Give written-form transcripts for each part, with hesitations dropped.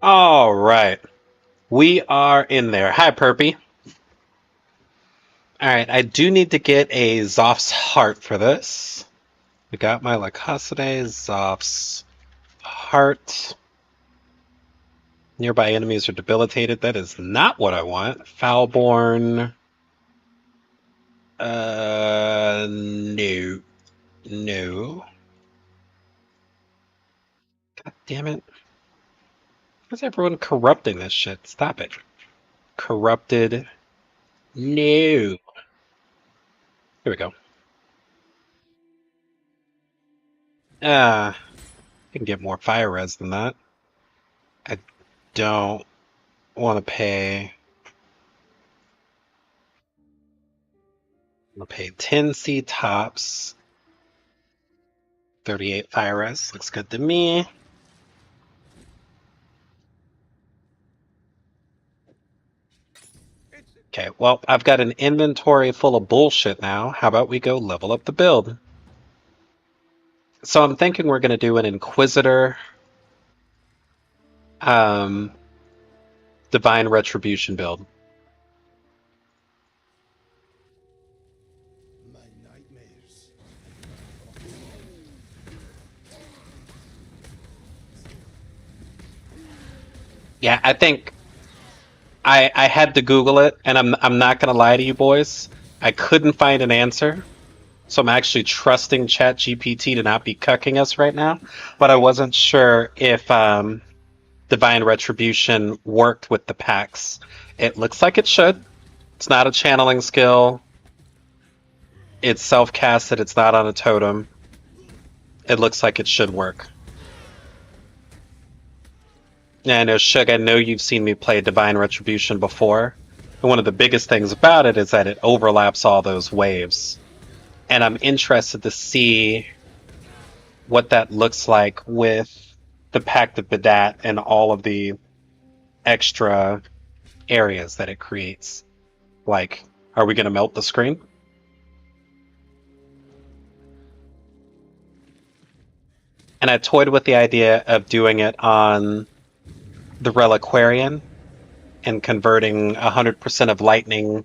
All right. We are in there. Hi, Perpy. All right. I do need to get a Zoph's heart for this. We got my Lacoste Zoph's heart. Nearby enemies are debilitated. That is not what I want. Foulborn. No. No. God damn it. Why is everyone corrupting this shit? Stop it. Corrupted. No. Here we go. I can get more fire res than that. I don't want to pay. I'm gonna pay 10 C tops, 38 fire res. Looks good to me. Okay, well, I've got an inventory full of bullshit now. How about we go level up the build? So I'm thinking we're gonna do an Inquisitor, um, Divine Retribution build. My nightmares. Yeah, I think I had to Google it, and I'm not gonna lie to you boys. I couldn't find an answer. So I'm actually trusting ChatGPT to not be cucking us right now, but I wasn't sure if Divine Retribution worked with the packs. It looks like it should. It's not a channeling skill. It's self-casted. It's not on a totem. It looks like it should work. Yeah, I know, Shug, I know you've seen me play Divine Retribution before. And one of the biggest things about it is that it overlaps all those waves. And I'm interested to see what that looks like with the Pact of Badat and all of the extra areas that it creates. Like, are we going to melt the screen? And I toyed with the idea of doing it on the Reliquarian and converting 100% of lightning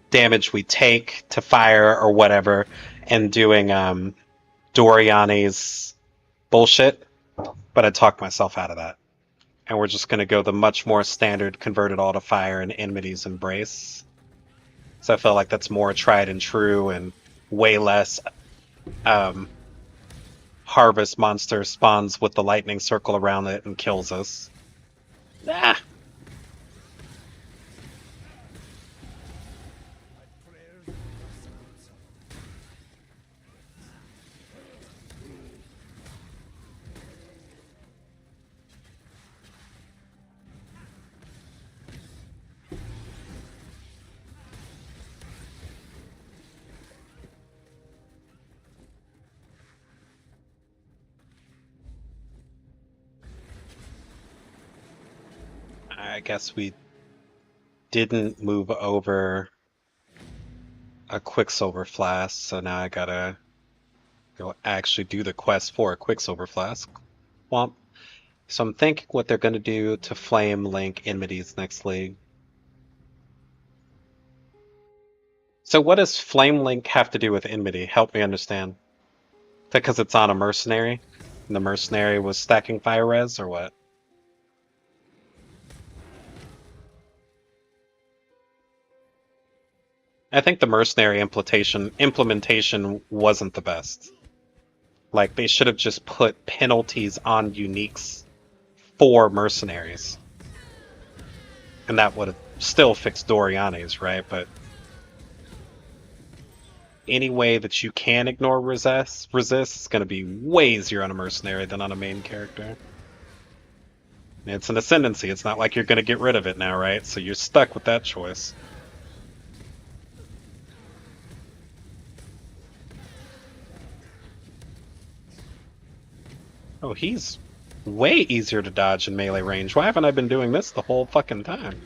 damage we take to fire or whatever, and doing Doriani's bullshit. But I talked myself out of that. And we're just going to go the much more standard convert it all to fire and Enmity's Embrace. So I feel like that's more tried and true and way less um, harvest monster spawns with the lightning circle around it and kills us. Ah, My prayers must answer. I guess we didn't move over a Quicksilver Flask, so now I gotta go actually do the quest for a Quicksilver Flask. Womp. So I'm thinking what they're gonna do to Flame Link Enmity's next league. So what does Flame Link have to do with Enmity? Help me understand. Because it's on a mercenary? And the mercenary was stacking fire res, or what? I think the mercenary implementation wasn't the best. Like, they should have just put penalties on uniques for mercenaries. And that would have still fixed Doriani's, right? But any way that you can ignore resist is going to be way easier on a mercenary than on a main character. It's an ascendancy. It's not like you're going to get rid of it now, right? So you're stuck with that choice. Oh, he's way easier to dodge in melee range. Why haven't I been doing this the whole fucking time?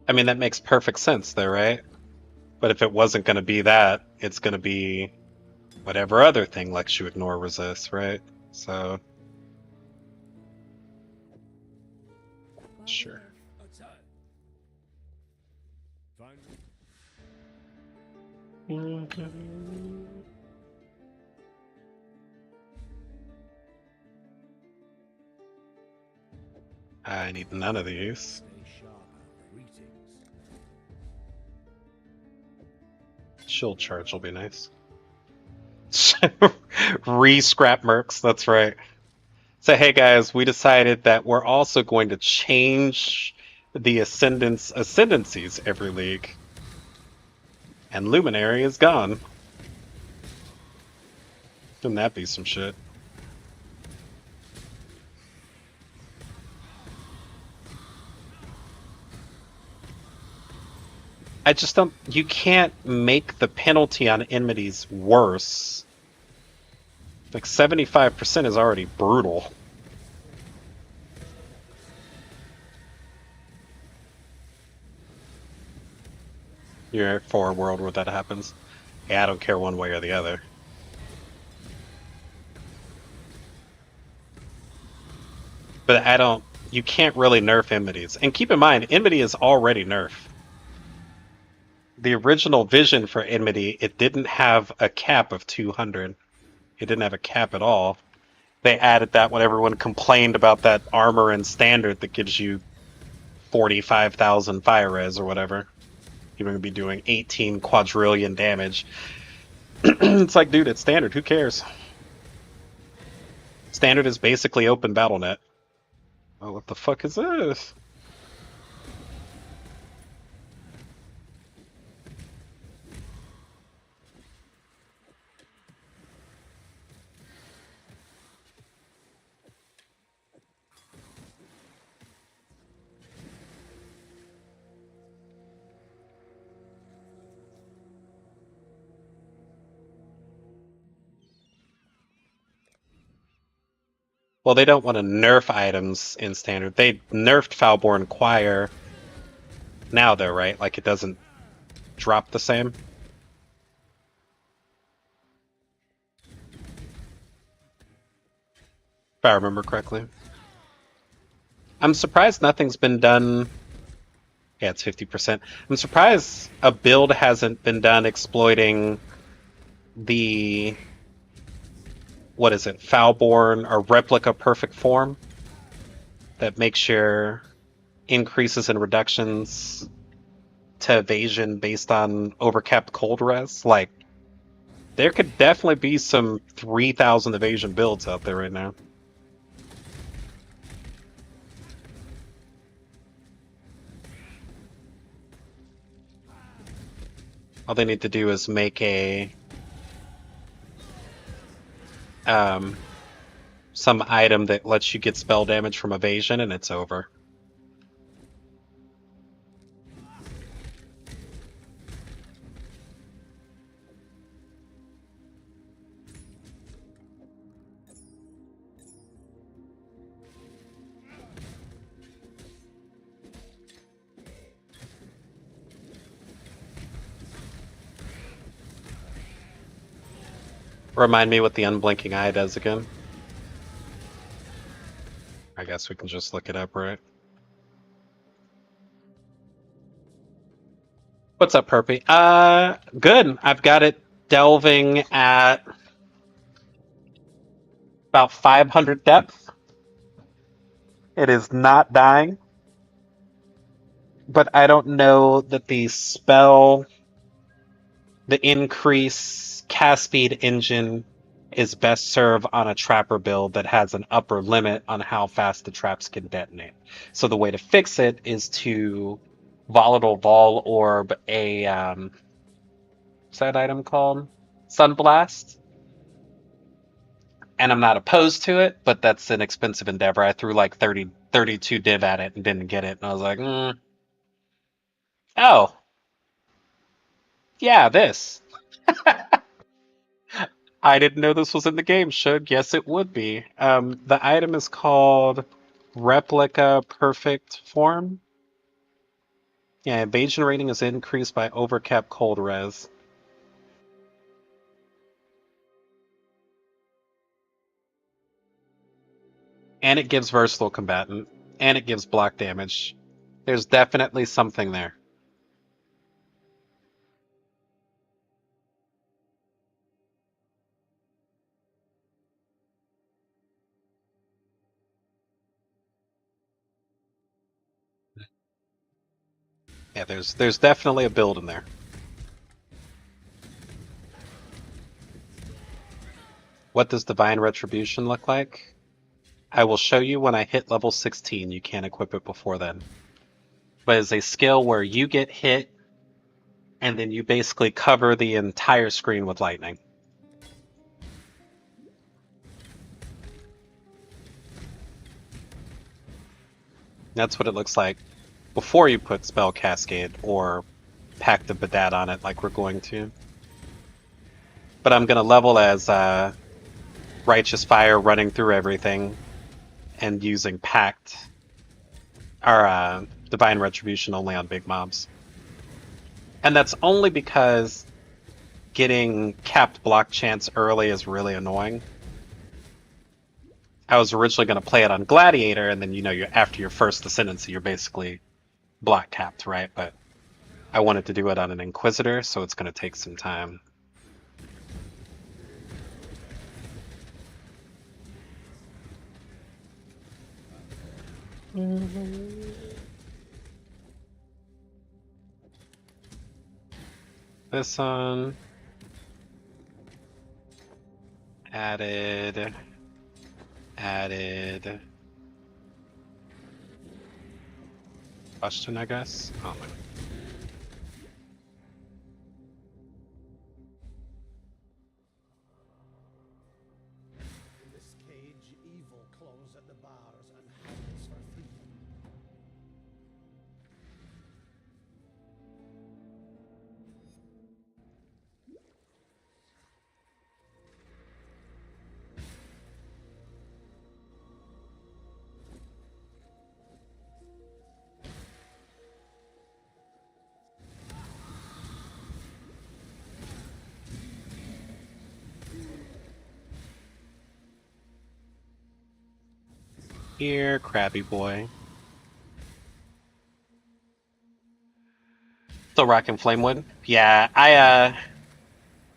I mean, that makes perfect sense though, right? But if it wasn't going to be that, it's going to be whatever other thing lets you ignore resist, right? So, sure. Attack. Find I need none of these. Stay sharp. Greetings. Shield charge will be nice. Re-scrap mercs, that's right. So hey guys, we decided that we're also going to change the ascendancies every league. And Luminary is gone. Wouldn't that be some shit? I just don't. You can't make the penalty on enmities worse. Like 75% is already brutal. You're for a world where that happens. Yeah, I don't care one way or the other. But I don't. You can't really nerf enmities. And keep in mind, enmity is already nerf. The original vision for enmity, it didn't have a cap of 200. It didn't have a cap at all. They added that when everyone complained about that armor in standard that gives you 45,000 fire res or whatever. You're going to be doing 18 quadrillion damage. It's like, dude, it's standard. Who cares? Standard is basically open BattleNet. Oh, what the fuck is this? Well, they don't want to nerf items in standard. They nerfed Foulborn Choir now, though, right? Like, it doesn't drop the same. If I remember correctly. I'm surprised nothing's been done. Yeah, it's 50%. I'm surprised a build hasn't been done exploiting the, what is it, Foulborn or Replica Perfect Form that makes your increases and reductions to evasion based on overcapped cold res. Like, there could definitely be some 3,000 evasion builds out there right now. All they need to do is make a some item that lets you get spell damage from evasion, and it's over. Remind me what the unblinking eye does again. I guess we can just look it up, right? What's up, Perpy? Good. I've got it delving at about 500 depth. It is not dying. But I don't know that the spell, the increase cast speed engine is best served on a trapper build that has an upper limit on how fast the traps can detonate. So the way to fix it is to volatile Vol Orb a what's that item called? Sunblast. And I'm not opposed to it, but that's an expensive endeavor. I threw like 32 div at it and didn't get it. And I was like, oh, yeah, this. I didn't know this was in the game, Shug. Yes, it would be. The item is called Replica Perfect Form. Yeah, evasion rating is increased by overcap cold res. And it gives versatile combatant. And it gives block damage. There's definitely something there. Yeah, there's definitely a build in there. What does Divine Retribution look like? I will show you when I hit level 16. You can't equip it before then. But it's a skill where you get hit, and then you basically cover the entire screen with lightning. That's what it looks like before you put Spell Cascade or Pact of Badat on it like we're going to. But I'm going to level as Righteous Fire running through everything and using Pact or Divine Retribution only on big mobs. And that's only because getting capped block chance early is really annoying. I was originally going to play it on Gladiator, and then you're after your first Ascendancy, you're basically block capped, right? But I wanted to do it on an Inquisitor, so it's going to take some time. This one added question, I guess. Oh my. In this cage, evil claws at the bars and howls for freedom. Here, crabby boy. Still rocking Flamewood? Yeah, I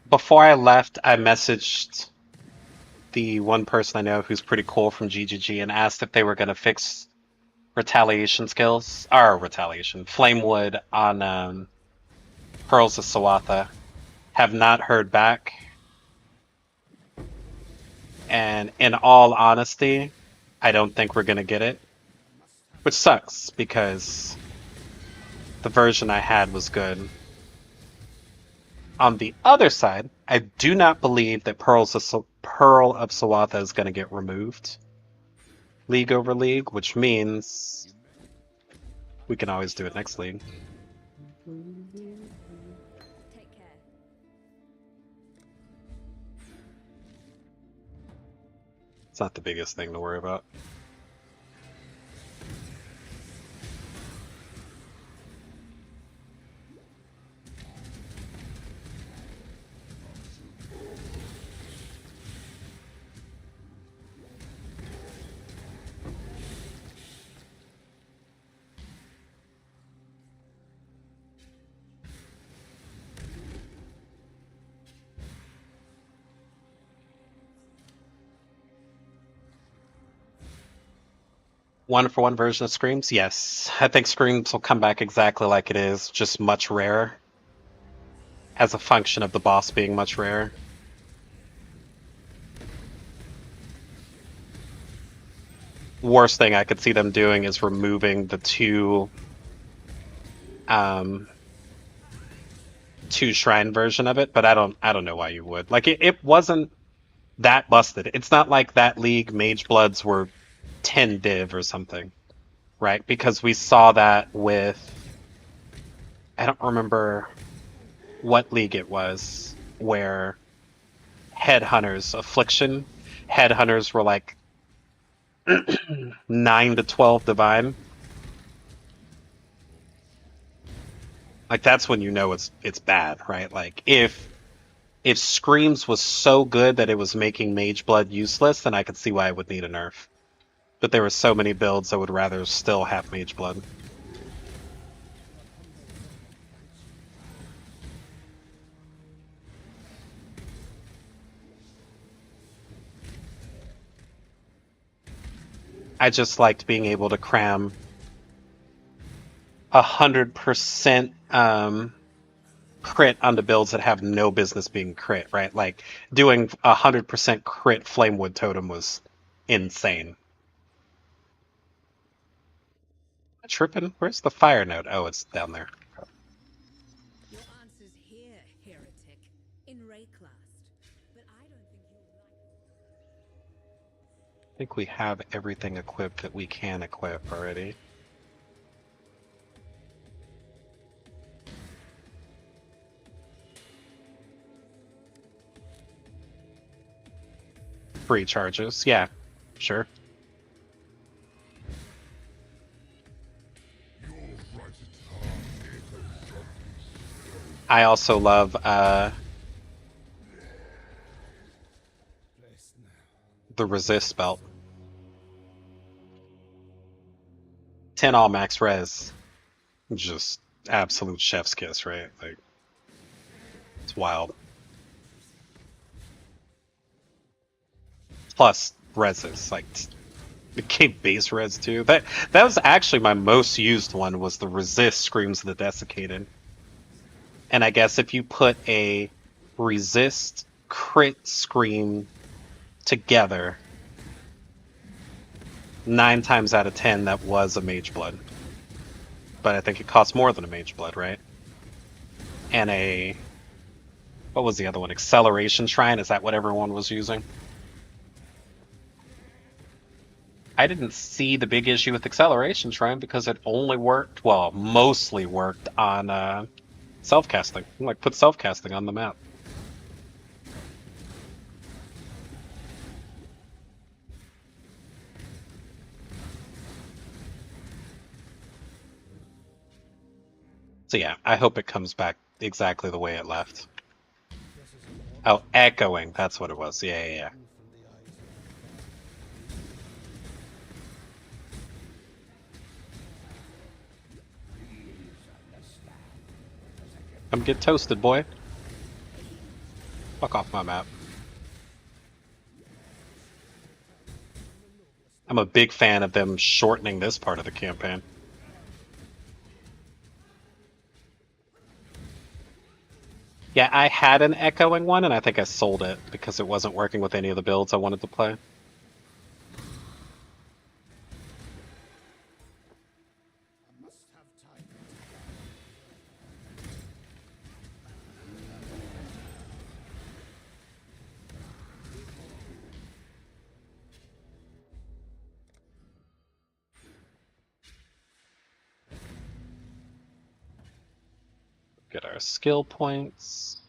before I left, I messaged the one person I know who's pretty cool from GGG and asked if they were gonna fix retaliation skills or retaliation Flamewood on Pearls of Sawatha. Have not heard back. And in all honesty, I don't think we're gonna get it. Which sucks because the version I had was good. On the other side, I do not believe that Pearl of Sawatha is going to get removed league over league, which means we can always do it next league. Take care. It's not the biggest thing to worry about. One for one version of Screams? Yes. I think Screams will come back exactly like it is, just much rarer. As a function of the boss being much rarer. Worst thing I could see them doing is removing the two shrine version of it, but I don't know why you would. Like it wasn't that busted. It's not like that league Mage Bloods were 10 div or something, right? Because we saw that with, I don't remember what league it was, where Headhunters, Affliction, Headhunters were like 9 to 12 divine. Like that's when you know it's bad, right? Like if Screams was so good that it was making Mage Blood useless, then I could see why it would need a nerf. But there were so many builds that would rather still have Mage Blood. I just liked being able to cram 100% crit onto builds that have no business being crit, right? Like doing 100% crit Flamewood Totem was insane. Tripping? Where's the fire node? Oh, it's down there. Your answer's here, heretic, in Rayclast. But I don't think you'll like. I think we have everything equipped that we can equip already. Free charges, yeah, sure. I also love the resist belt. 10 all max res. Just absolute chef's kiss, right? Like it's wild. Plus reses, like it gave base res too. That was actually my most used one was the resist Screams of the Desiccated. And I guess if you put a resist crit scream together, 9 times out of 10 that was a Mage Blood. But I think it costs more than a Mage Blood, right? And a what was the other one? Acceleration Shrine? Is that what everyone was using? I didn't see the big issue with Acceleration Shrine because it only worked, well, mostly worked on self-casting. Like, put self-casting on the map. So yeah, I hope it comes back exactly the way it left. Oh, echoing. That's what it was. Yeah, yeah, yeah. Come get toasted, boy. Fuck off my map. I'm a big fan of them shortening this part of the campaign. Yeah, I had an echoing one, and I think I sold it because it wasn't working with any of the builds I wanted to play. Get our skill points.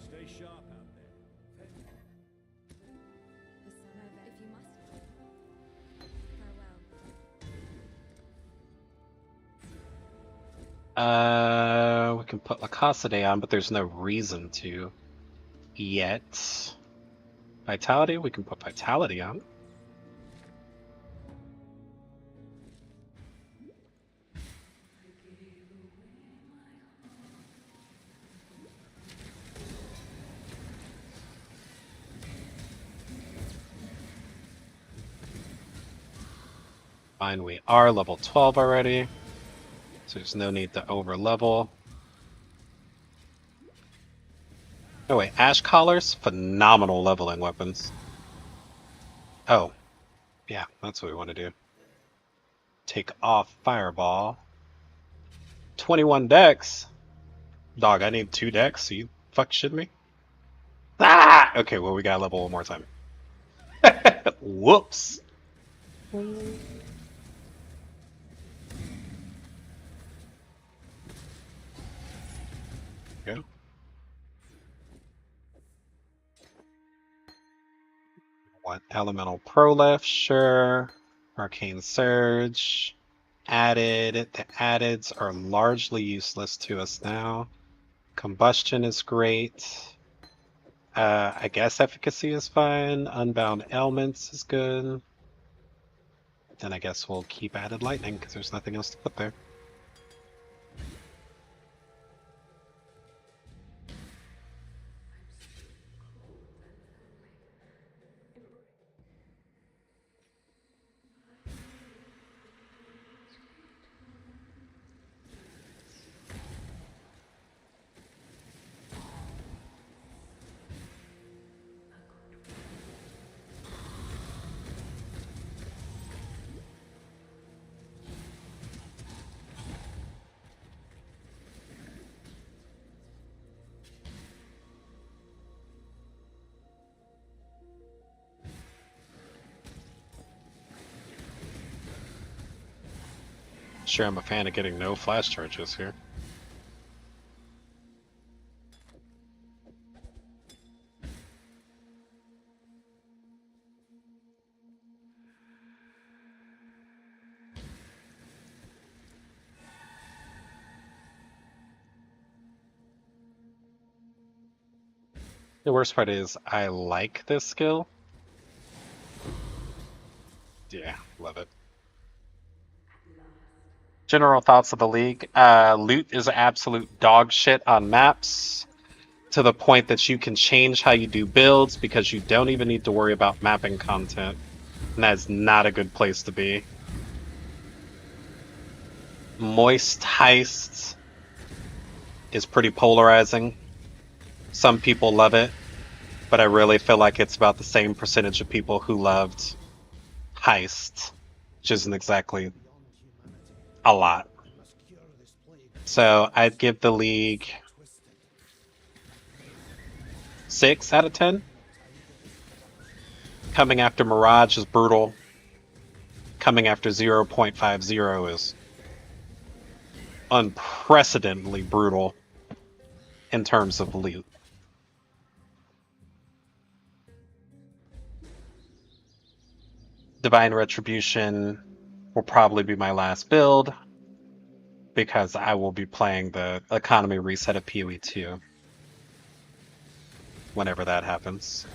Stay sharp out there. The sun over if you must. Farewell. We can put Lacoste on, but there's no reason to yet. Vitality? We can put Vitality on. Fine, we are level 12 already, so there's no need to over level. Oh wait, Ash Collars? Phenomenal leveling weapons. Oh, yeah, that's what we want to do. Take off Fireball. 21 decks? Dog, I need 2 decks, so you fuck shit me? Ah! Okay, well we gotta level one more time. Whoops! Go. what? Elemental Prolif, sure. Arcane Surge. Added. The addeds are largely useless to us now. Combustion is great. I guess efficacy is fine. Unbound ailments is good. Then I guess we'll keep added lightning because there's nothing else to put there. Sure, I'm a fan of getting no flash charges here. The worst part is I like this skill. Yeah, love it. General thoughts of the league. Loot is absolute dog shit on maps to the point that you can change how you do builds because you don't even need to worry about mapping content. And that's not a good place to be. Moist Heist is pretty polarizing. Some people love it, but I really feel like it's about the same percentage of people who loved Heist, which isn't exactly a lot. So I'd give the league 6 out of 10. Coming after Mirage is brutal. Coming after 0.50 is unprecedentedly brutal in terms of loot. Divine Retribution will probably be my last build because I will be playing the economy reset of PoE 2 whenever that happens.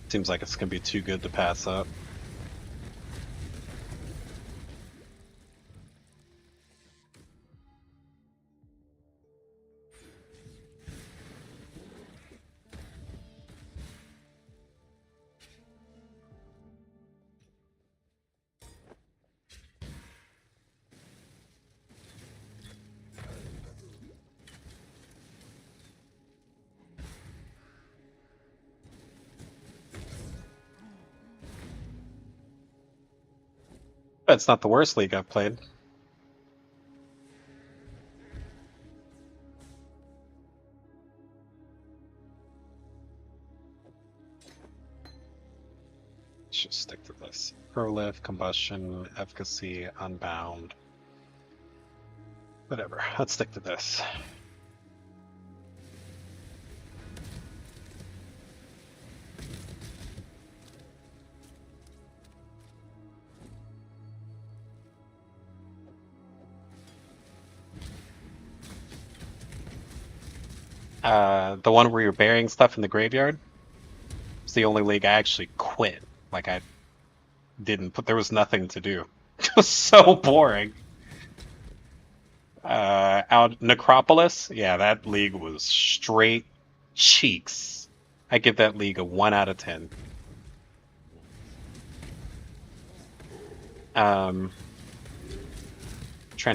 Seems like it's going to be too good to pass up. But it's not the worst league I've played. Let's just stick to this. Prolif, Combustion, Efficacy, Unbound. Whatever, let's stick to this. The one where you're burying stuff in the graveyard. It's the only league I actually quit. Like I didn't put. There was nothing to do. It was so boring. Out Necropolis, yeah, that league was straight cheeks. I give that league a 1 out of 10. Trying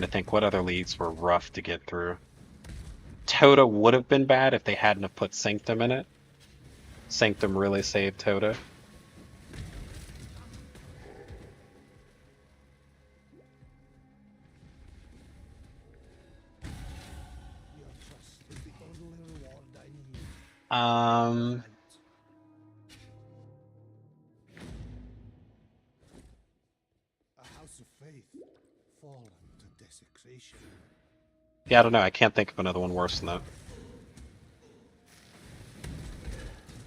to think what other leagues were rough to get through. Tota would have been bad if they hadn't have put Sanctum in it. Sanctum really saved Tota. Um, A house of faith, fallen to Retribution. Yeah, I don't know. I can't think of another one worse than that.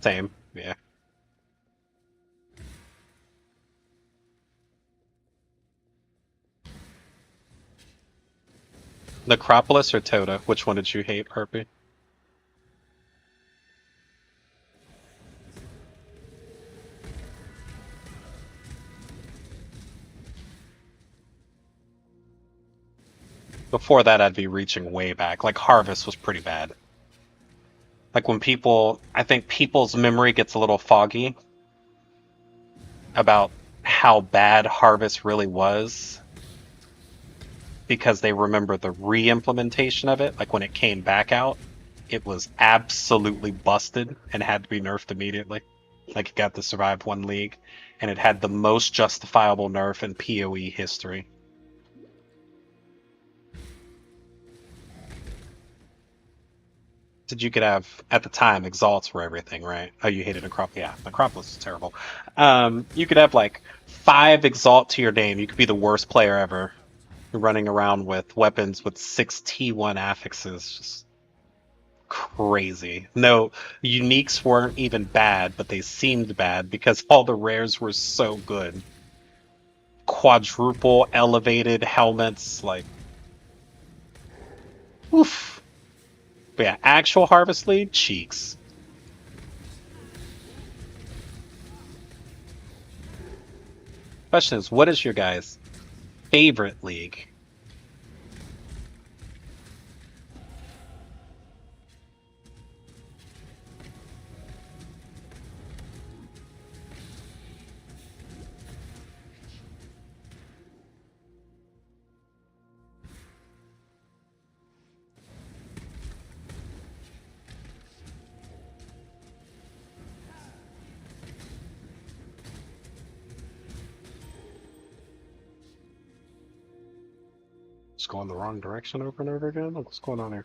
Same. Yeah. Necropolis or Toda? Which one did you hate, Harpy? Before that, I'd be reaching way back. Like, Harvest was pretty bad. Like, when people... I think people's memory gets a little foggy about how bad Harvest really was because they remember the re-implementation of it. Like, when it came back out, it was absolutely busted and had to be nerfed immediately. Like, it got to survive one league, and it had the most justifiable nerf in PoE history. Did you could have at the time exalts were everything, right? Oh, you hated Necropolis. Yeah, Necropolis is terrible. You could have like 5 exalt to your name. You could be the worst player ever, running around with weapons with 6 T1 affixes. Just crazy. No, uniques weren't even bad, but they seemed bad because all the rares were so good. Quadruple elevated helmets, like, oof. But yeah, actual Harvest League, cheeks. Question is, what is your guys' favorite league? Just going the wrong direction over and over again? What's going on here?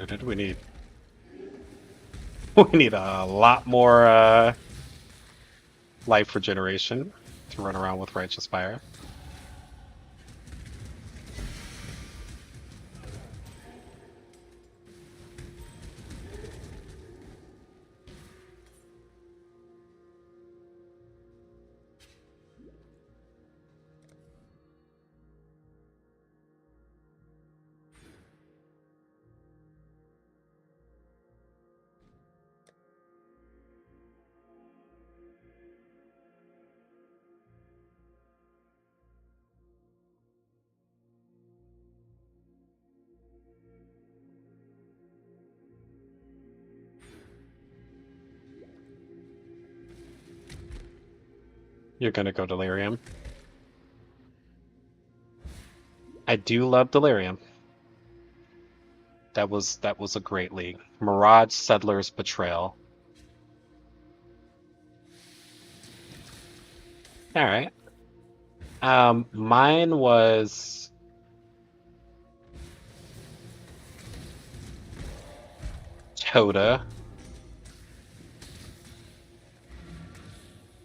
Did we need... We need a lot more life regeneration to run around with Righteous Fire. You're gonna go Delirium. I do love Delirium. That was a great league. Mirage Settlers Betrayal. Alright. Mine was Toda.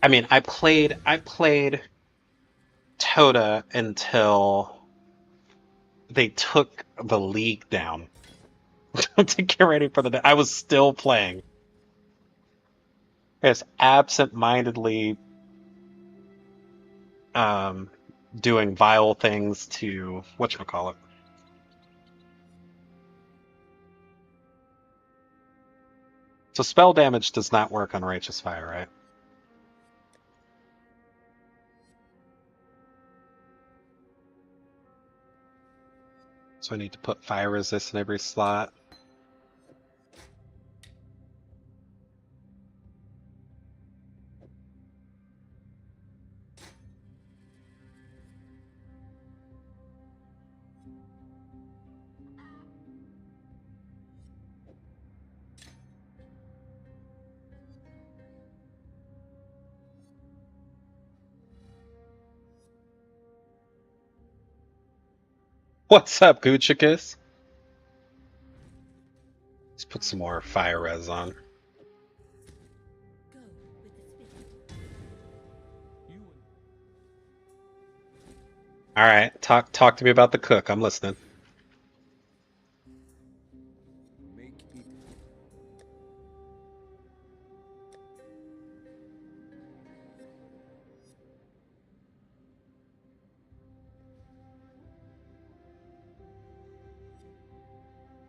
I mean, I played Toda until they took the league down to get ready for the. I was still playing. Just absent-mindedly um, doing vile things to whatchamacallit. So spell damage does not work on Righteous Fire, right? So I need to put fire resist in every slot. What's up, Guchicus? Let's put some more fire res on. Go with the spirit. All right, talk to me about the cook. I'm listening. Make it.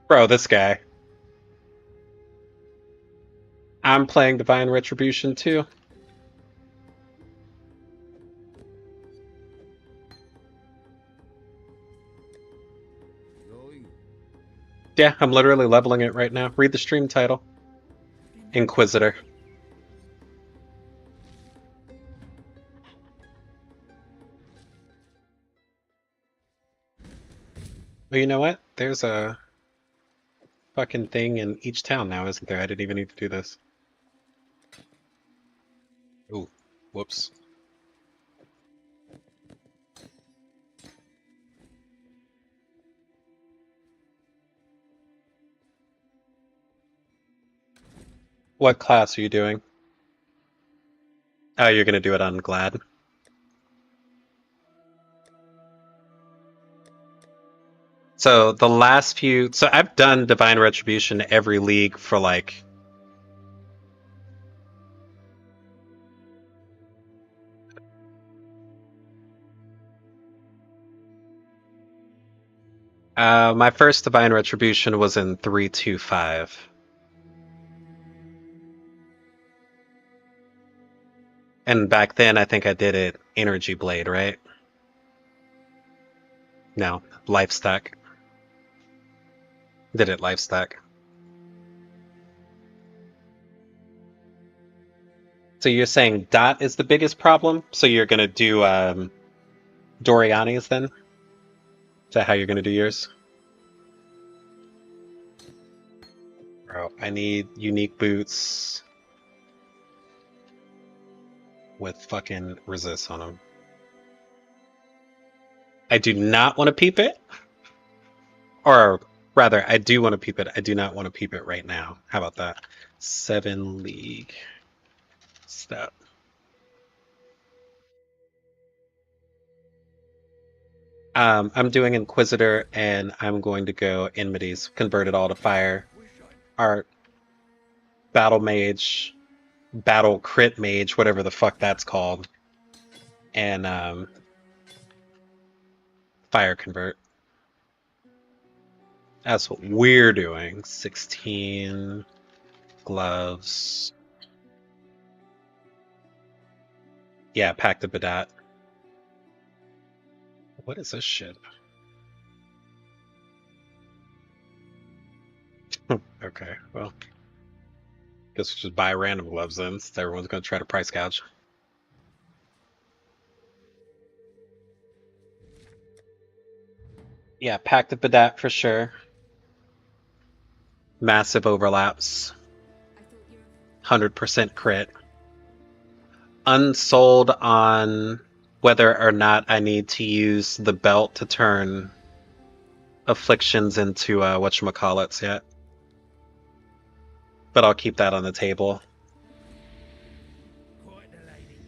Bro, this guy. I'm playing Divine Retribution too. Going. Yeah, I'm literally leveling it right now. Read the stream title. Inquisitor. Well, you know what? There's a fucking thing in each town now, isn't there? I didn't even need to do this. Ooh, whoops. What class are you doing? Oh, you're gonna do it on Glad. So the last few, so I've done Divine Retribution every league for like my first Divine Retribution was in 325. And back then I think I did it Energy Blade, right? No, Life Stack. Did it Life Stack. So you're saying Dot is the biggest problem? So you're gonna do Doriani's then? Is that how you're gonna do yours? Bro, I need unique boots with fucking resist on them. I do not want to peep it. Or rather, I do want to peep it. I do not want to peep it right now. How about that? 7 league step. I'm doing Inquisitor, and I'm going to go Enmities, convert it all to fire. Art, Battle Mage, Battle Crit Mage, whatever the fuck that's called, and Fire Convert. That's what we're doing. 16 gloves. Yeah, Pact of Badat. What is this shit? Okay, well, guess we just buy random gloves then, since everyone's gonna try to price gouge. Yeah, Pact of Badat for sure. Massive overlaps. I thought you were 100% crit. Unsold on whether or not I need to use the belt to turn afflictions into whatchamacallits yet. But I'll keep that on the table. Quite the lady.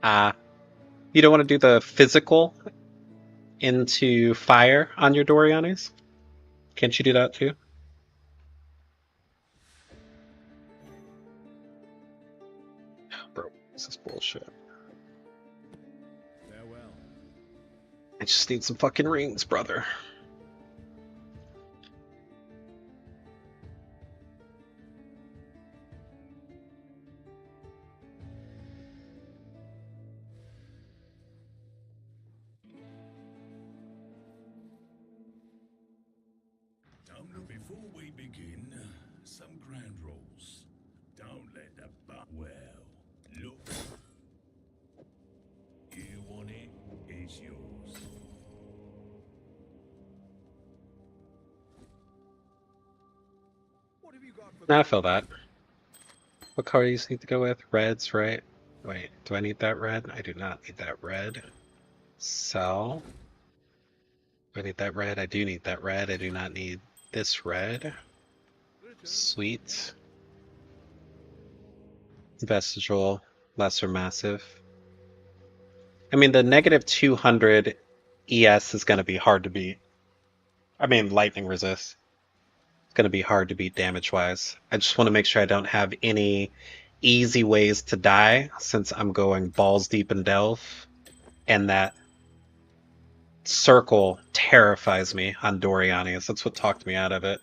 Damn. You don't want to do the physical into fire on your Dorianis? Can't you do that too? Bro, this is bullshit. Farewell. I just need some fucking rings, brother. Before we begin, some grand rolls. Don't let the well, look. You want it, it's yours. What have you got for I feel that. What color do you need to go with? Reds, right? Wait, do I need that red? I do not need that red. Sell. Do I need that red? I do need that red. I do not need this red. Sweet. Vestigial, lesser massive. I mean, the negative 200 ES is going to be hard to beat. I mean, lightning resist. It's going to be hard to beat damage-wise. I just want to make sure I don't have any easy ways to die, since I'm going balls deep in Delve, and that circle terrifies me on Doriani's. That's what talked me out of it.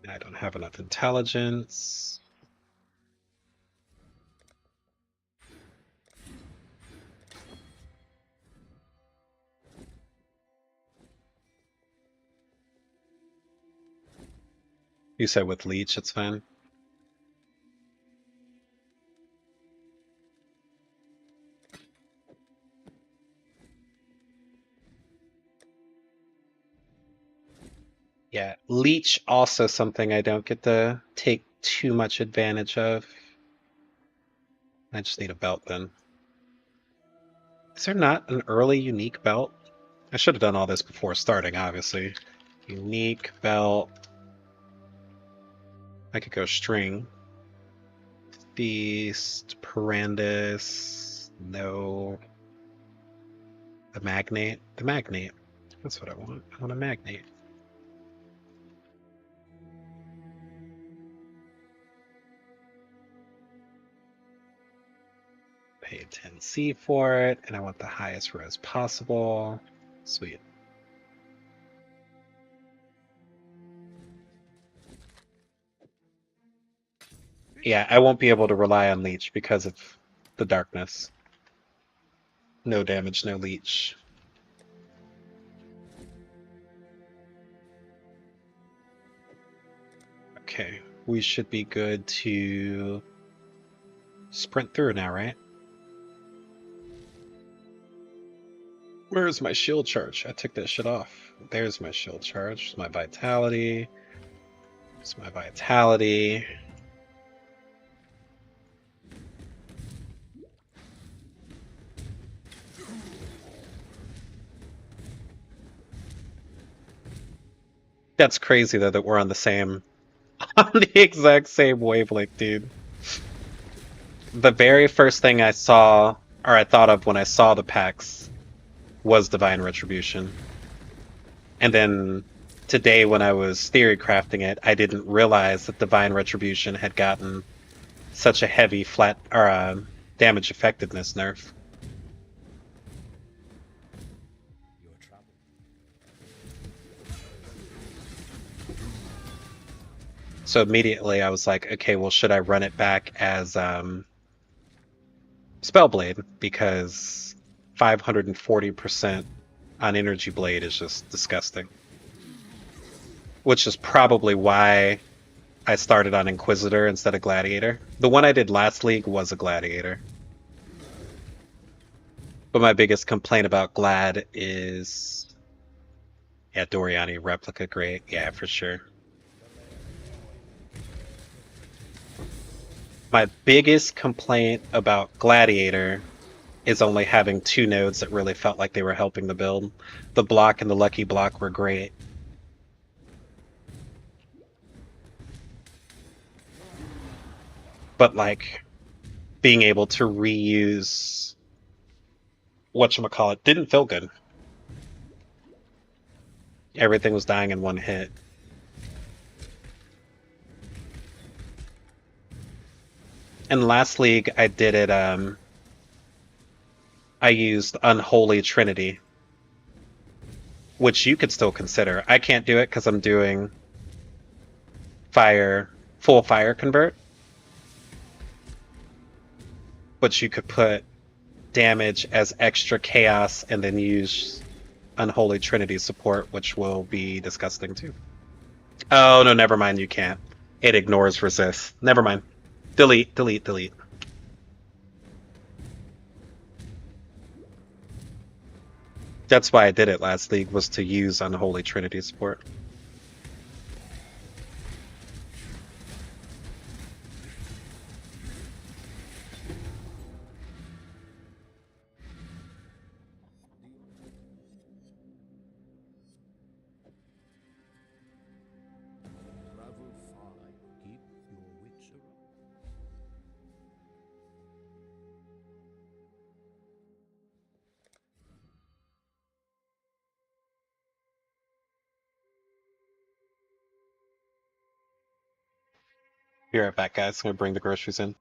I don't have enough intelligence. You said with Leech, it's fine. Yeah, Leech also something I don't get to take too much advantage of. I just need a belt then. Is there not an early unique belt? I should have done all this before starting, obviously. Unique belt. I could go string. Feast, Parandus, no. The magnate. The magnate. That's what I want. I want a magnate. Pay 10C for it, and I want the highest res possible. Sweet. Yeah, I won't be able to rely on Leech because of the darkness. No damage, no Leech. Okay, we should be good to sprint through now, right? Where's my shield charge? I took that shit off. There's my shield charge. It's my vitality. It's my vitality. That's crazy though that we're on the same, on the exact same wavelength, dude. The very first thing I saw, or I thought of when I saw the packs, was Divine Retribution. And then today when I was theory crafting it, I didn't realize that Divine Retribution had gotten such a heavy flat or damage effectiveness nerf. So immediately I was like, okay, well, should I run it back as Spellblade? Because 540% on Energy Blade is just disgusting. Which is probably why I started on Inquisitor instead of Gladiator. The one I did last league was a Gladiator. But my biggest complaint about Glad is... Yeah, Doriani replica, great. Yeah, for sure. My biggest complaint about Gladiator is only having two nodes that really felt like they were helping the build. The block and the lucky block were great. But like being able to reuse whatchamacallit didn't feel good. Everything was dying in one hit. And last league I did it I used Unholy Trinity, which you could still consider. I can't do it because I'm doing full fire convert. But you could put damage as extra chaos and then use Unholy Trinity support, which will be disgusting too. Oh, no, never mind, you can't. It ignores resist. Never mind. Delete, delete, delete. That's why I did it last league, was to use Unholy Trinity support. Be right back, guys. I'm gonna bring the groceries in.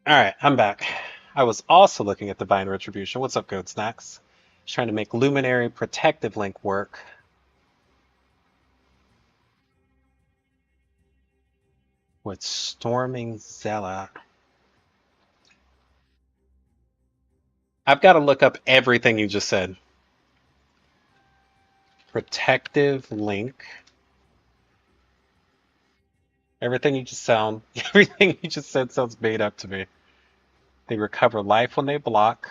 All right, I'm back. I was also looking at Divine Retribution. What's up, Goat Snacks? Just trying to make Luminary Protective Link work with Storming Zealot. I've got to look up everything you just said. Protective Link. Everything you just sound, everything you just said sounds made up to me. They recover life when they block.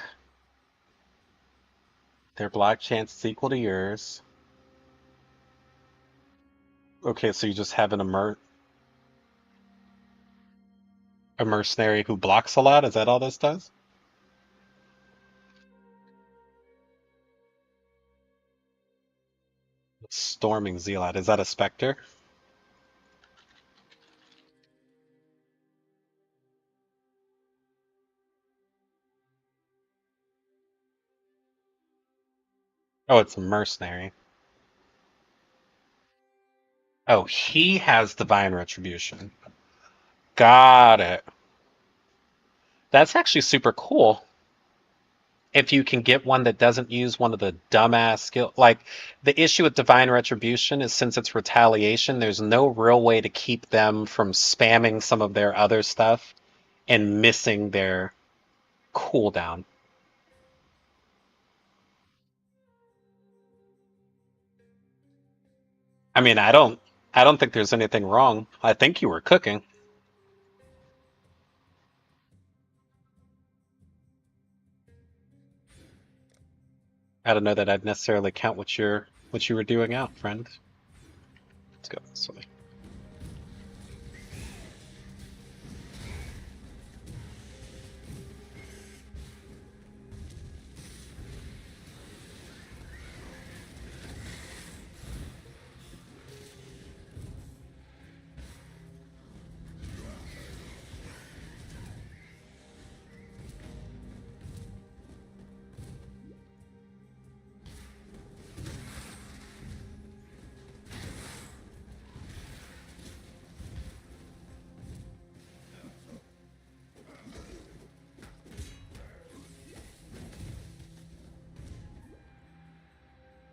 Their block chance is equal to yours. Okay, so you just have a mercenary who blocks a lot? Is that all this does? Storming Zealot. Is that a specter? Oh, it's a mercenary. Oh, he has Divine Retribution. Got it. That's actually super cool. If you can get one that doesn't use one of the dumbass skill, like the issue with Divine Retribution is since it's retaliation, there's no real way to keep them from spamming some of their other stuff and missing their cooldown. I mean, I don't think there's anything wrong. I think you were cooking. I don't know that I'd necessarily count what you were doing out, friend. Let's go this way.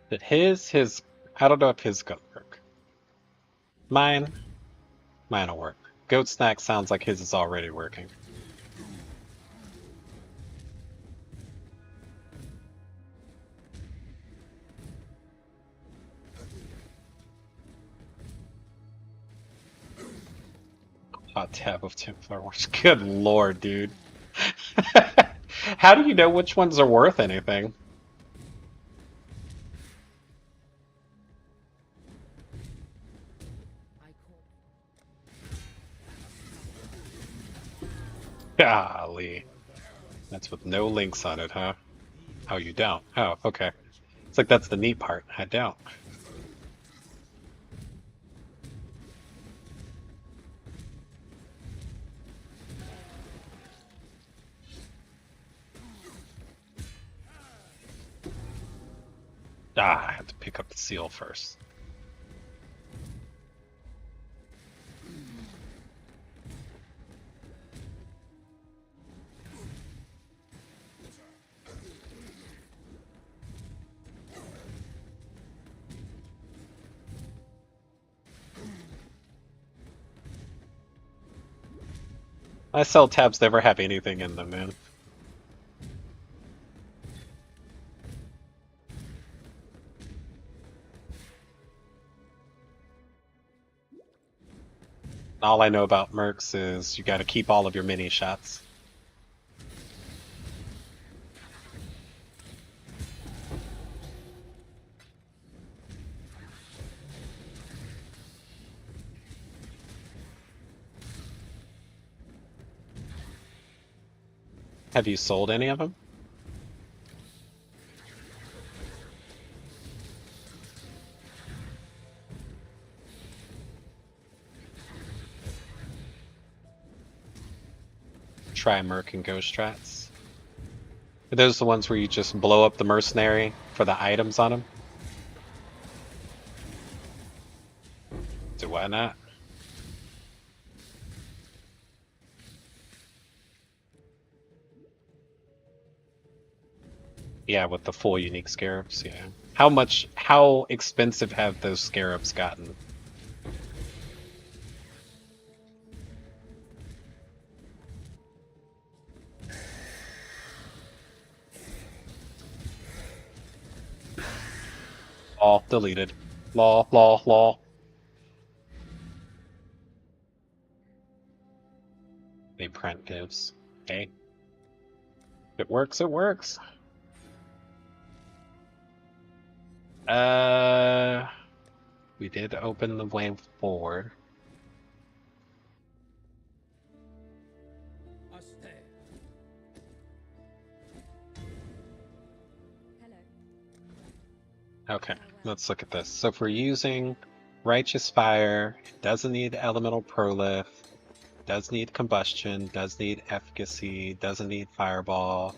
But his, I don't know if his gonna work. Mine will work. Goat snack sounds like his is already working. Hot tab of Templar-Wars. Good lord, dude. How do you know which ones are worth anything? Golly. That's with no links on it, huh? Oh, you don't? Oh, okay. It's like that's the neat part. I don't. Ah, I have to pick up the seal first. My cell tabs never have anything in them, man. All I know about mercs is you gotta keep all of your mini shots. Have you sold any of them? Try merc and ghost strats. Are those the ones where you just blow up the mercenary for the items on him? So why not? Yeah, with the full unique scarabs, yeah. How expensive have those scarabs gotten? All deleted. Law. They print gives. Okay. If it works, it works. We did open the way forward. Us there. Hello. Okay, let's look at this. So if we're using Righteous Fire, it doesn't need Elemental Prolith, does need Combustion, does need Efficacy, doesn't need Fireball,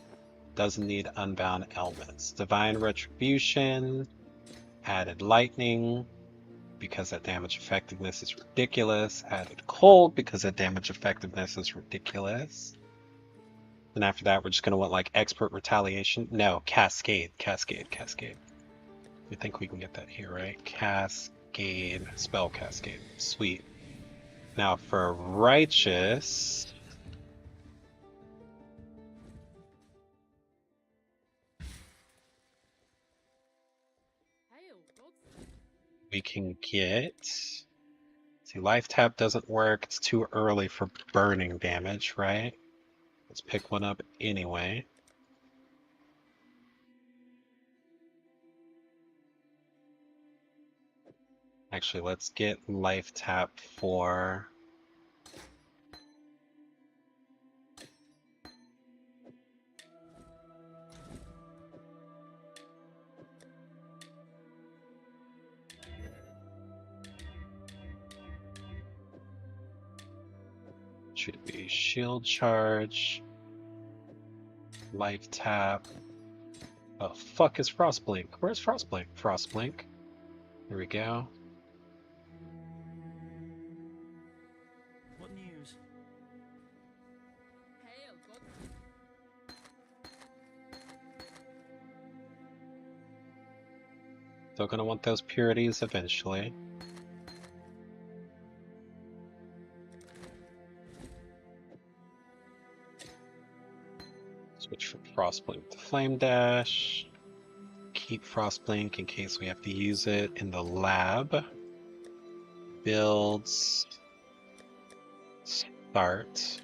doesn't need Unbound Elements. Divine Retribution, added Lightning, because that damage effectiveness is ridiculous. Added Cold, because that damage effectiveness is ridiculous. And after that, we're just going to want like Expert Retaliation. No, Cascade. I think we can get that here, right? Cascade. Spell Cascade. Sweet. Now for Righteous... we can get... See, Life Tap doesn't work. It's too early for burning damage, right? Let's pick one up anyway. Actually, let's get life tap for... Should be shield charge, life tap. Oh, fuck is Frostblink? Where's Frostblink? Frostblink. There we go. What news? Still gonna want those purities eventually. Switch from Frostblink to Flame Dash. Keep Frostblink in case we have to use it in the lab. Builds. Start.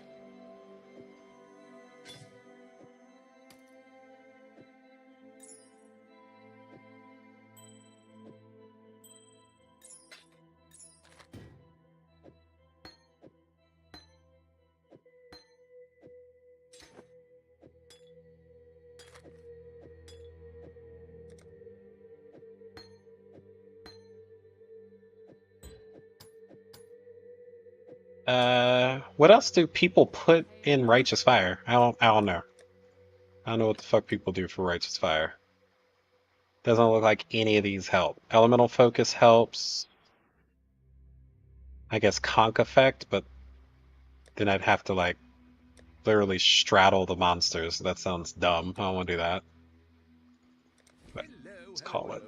What else do people put in Righteous Fire? I don't know. I don't know what the fuck people do for Righteous Fire. Doesn't look like any of these help. Elemental Focus helps. I guess Conk Effect, but then I'd have to like literally straddle the monsters. That sounds dumb. I don't want to do that. But let's call it.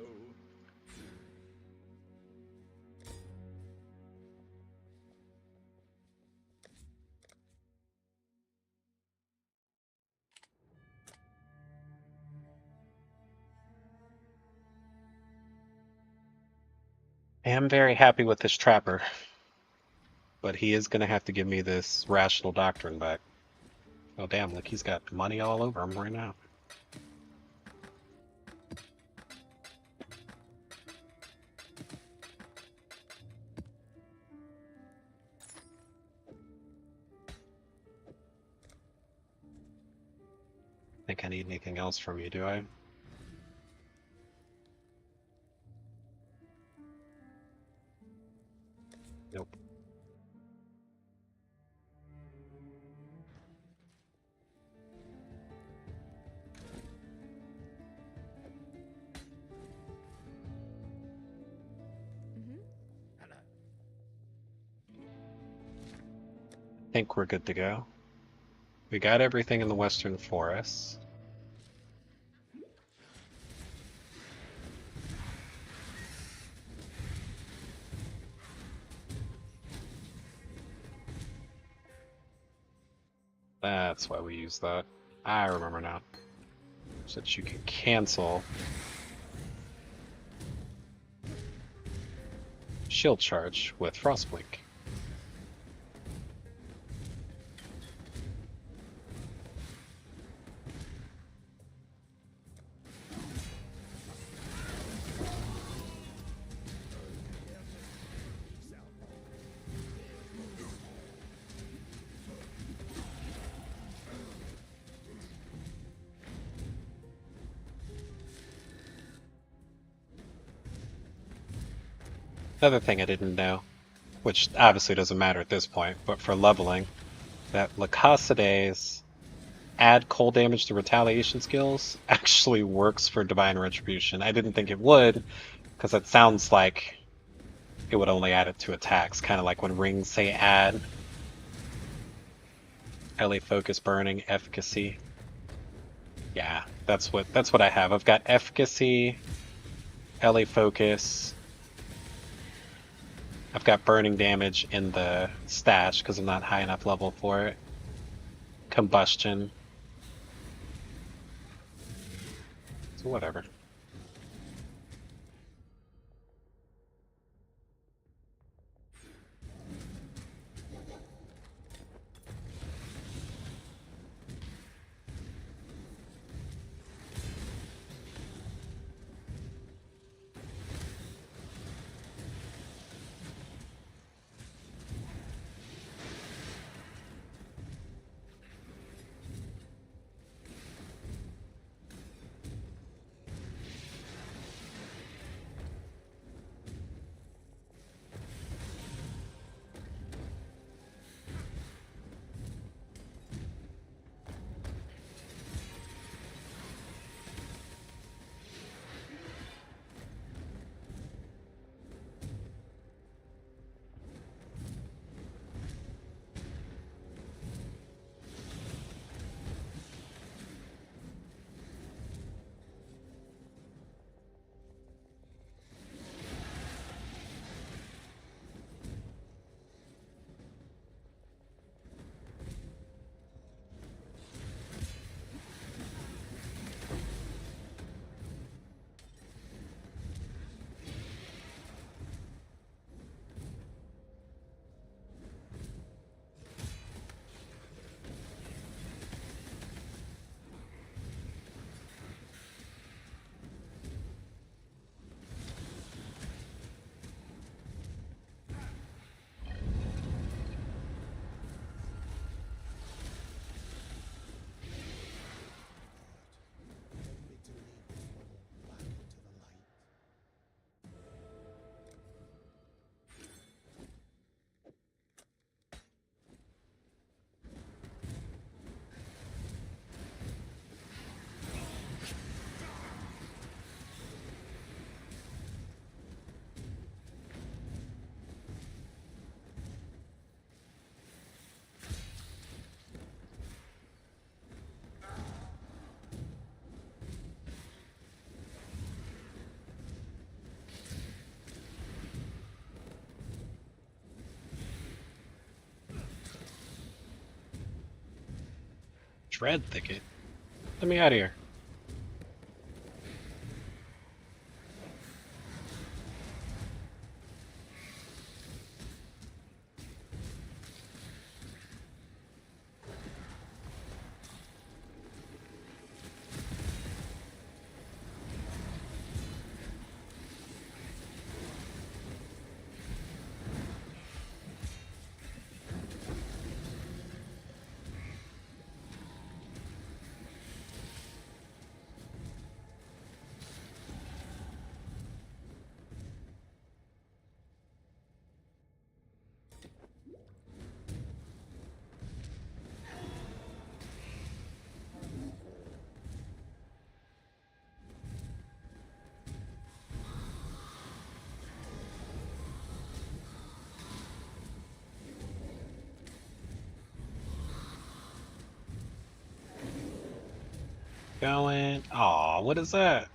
I am very happy with this Trapper. But he is going to have to give me this Rational Doctrine back. Oh damn, look, he's got money all over him right now. Think I need anything else from you, do I? Nope. I think we're good to go. We got everything in the Western Forest. That's why we use that. I remember now. So that you can cancel shield charge with Frostblink. Another thing I didn't know, which obviously doesn't matter at this point, but for leveling, that Lacacide's add cold damage to retaliation skills actually works for Divine Retribution. I didn't think it would, because it sounds like it would only add it to attacks, kind of like when rings say add. LA Focus, Burning, Efficacy. Yeah, that's what I have. I've got Efficacy, LA Focus. I've got burning damage in the stash because I'm not high enough level for it. Combustion. So whatever. Dread Thicket. Let me out of here. Going. Aw, what is that?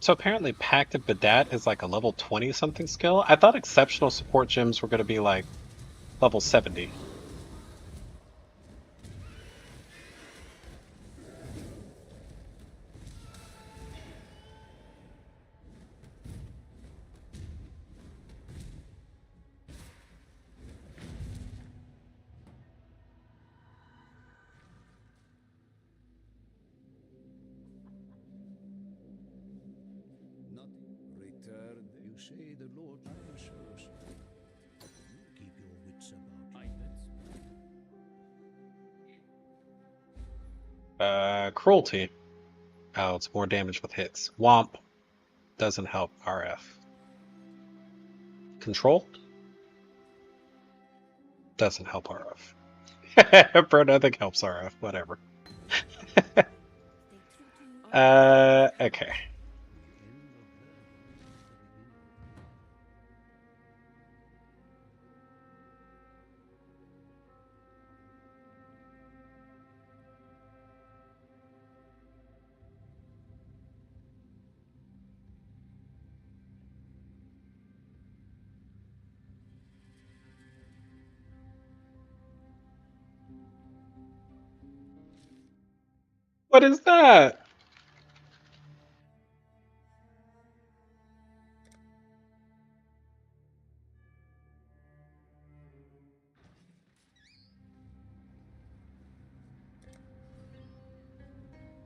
So apparently Pact of Badat is like a level 20 something skill. I thought exceptional support gems were going to be like level 70. Nothing. Return. You say the Lord answers. Keep your wits about you. Cruelty. Oh, it's more damage with hits. Womp. Doesn't help RF. Control. Doesn't help RF. Bro, nothing helps RF. Whatever. Okay. What is that?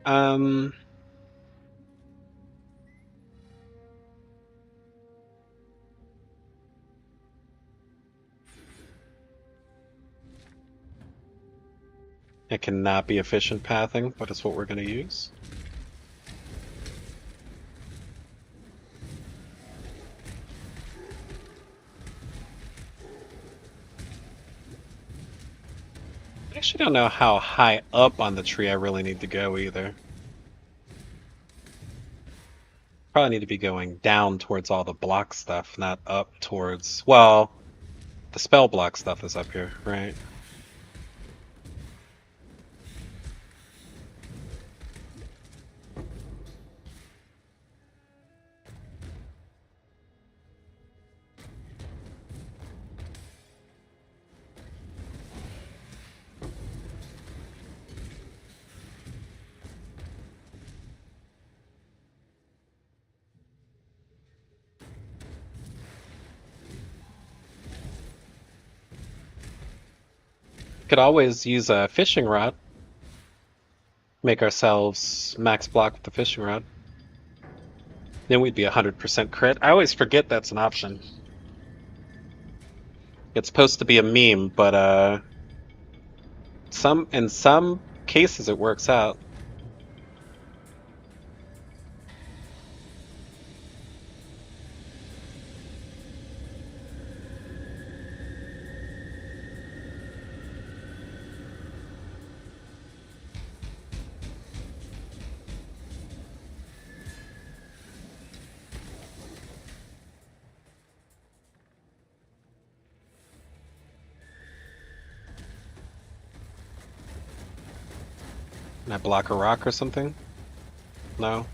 Um, it cannot be efficient pathing, but it's what we're going to use. I actually don't know how high up on the tree I really need to go either. Probably need to be going down towards all the block stuff, not up towards... Well, the spell block stuff is up here, right? Could always use a fishing rod. Make ourselves max block with the fishing rod. Then we'd be 100% crit. I always forget that's an option. It's supposed to be a meme, but in some cases it works out. Can I block a rock or something? No.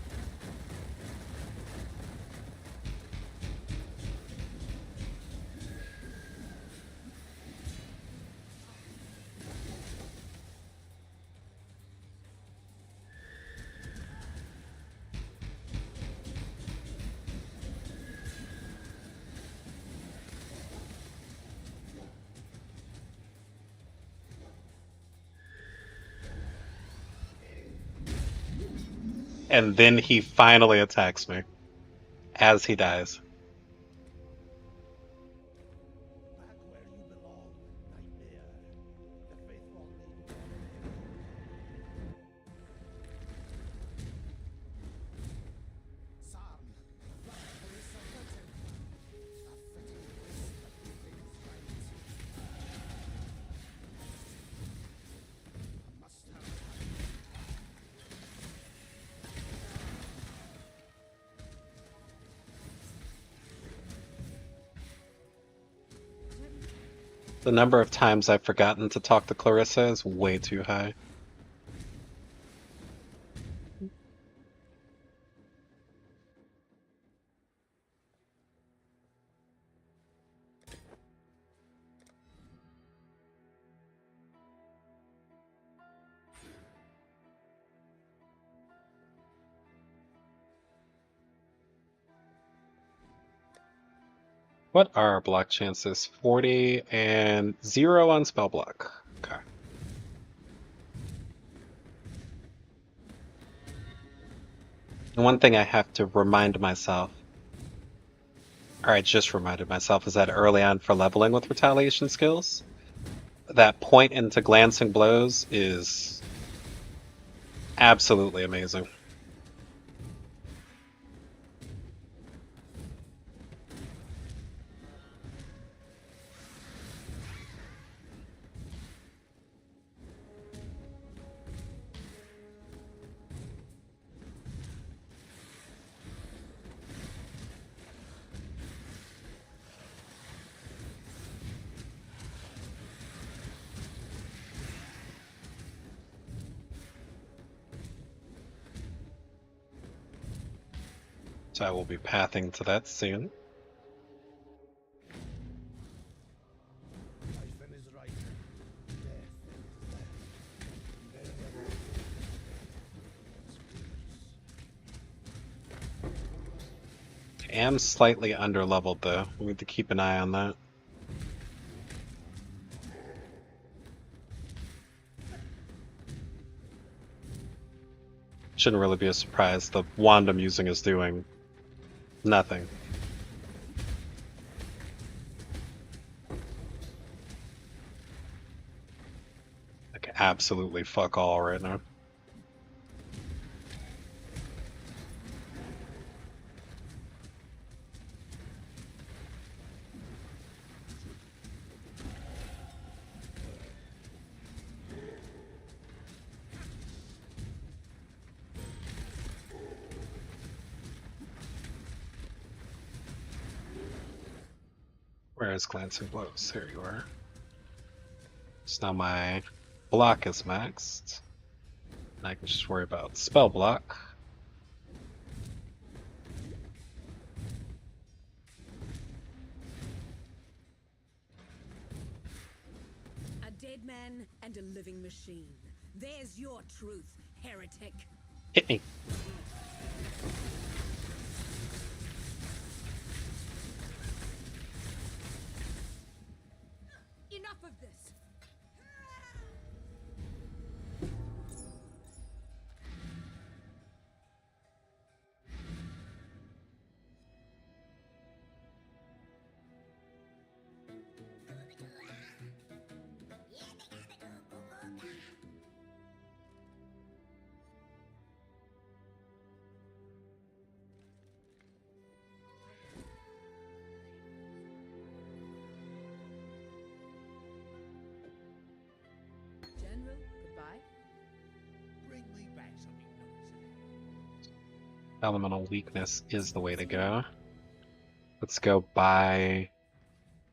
and then he finally attacks me as he dies. Back where you belong, Nightmare. The faithful need Sarn, Black Clarissa Hutton. A fitting place to do things right. I must have time. The number of times I've forgotten to talk to Clarissa is way too high. What are our block chances? 40 and 0 on spell block. Okay. And one thing I have to remind myself, or I just reminded myself, is that early on for leveling with retaliation skills, that point into glancing blows is absolutely amazing. So I will be pathing to that soon. Life in his right, death in his left. I am slightly underleveled though. We need to keep an eye on that. Shouldn't really be a surprise. The wand I'm using is doing nothing. Like absolutely fuck all right now. Where is glancing blows? Here you are. So now my block is maxed. And I can just worry about spell block. A dead man and a living machine. There's your truth, heretic. Hit me. Enough of this. General, goodbye. Bring me back something nice. Elemental weakness is the way to go. Let's go by.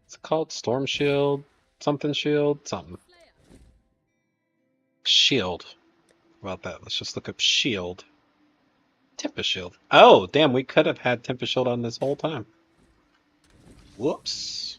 What's it called? Storm Shield? Something Shield? Something. Shield. How about that? Let's just look up Shield. Tempest Shield. Oh, damn, we could have had Tempest Shield on this whole time. Whoops.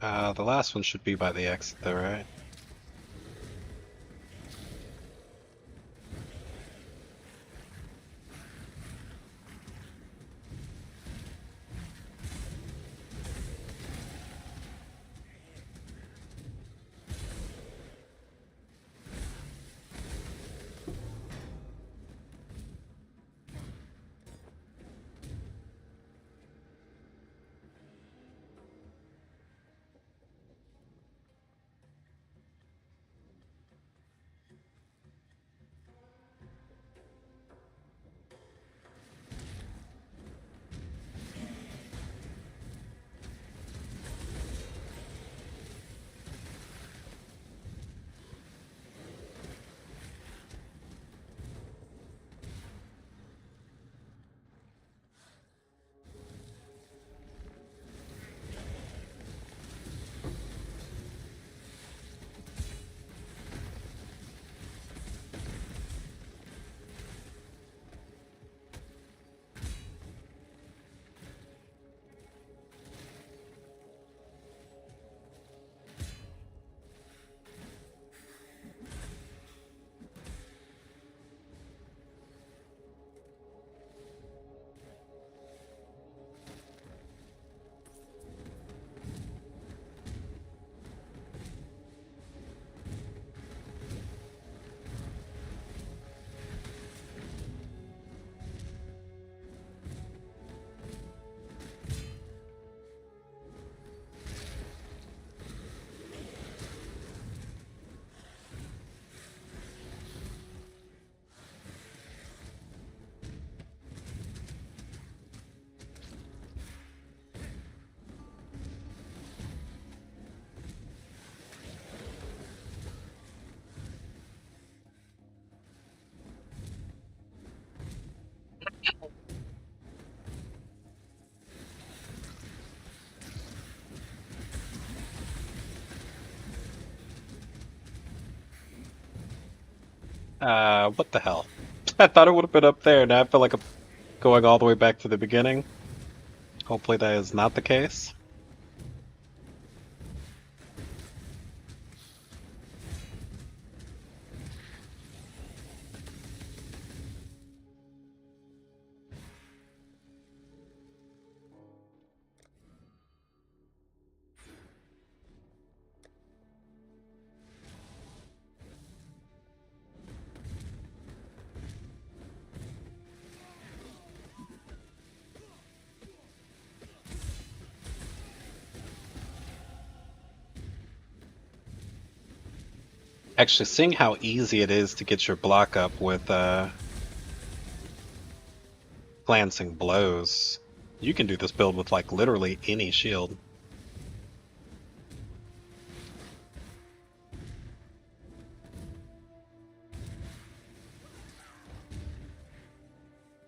The last one should be by the exit though, right? What the hell? I thought it would have been up there, now I feel like I'm going all the way back to the beginning. Hopefully that is not the case. Actually, seeing how easy it is to get your block up with glancing blows, you can do this build with like literally any shield.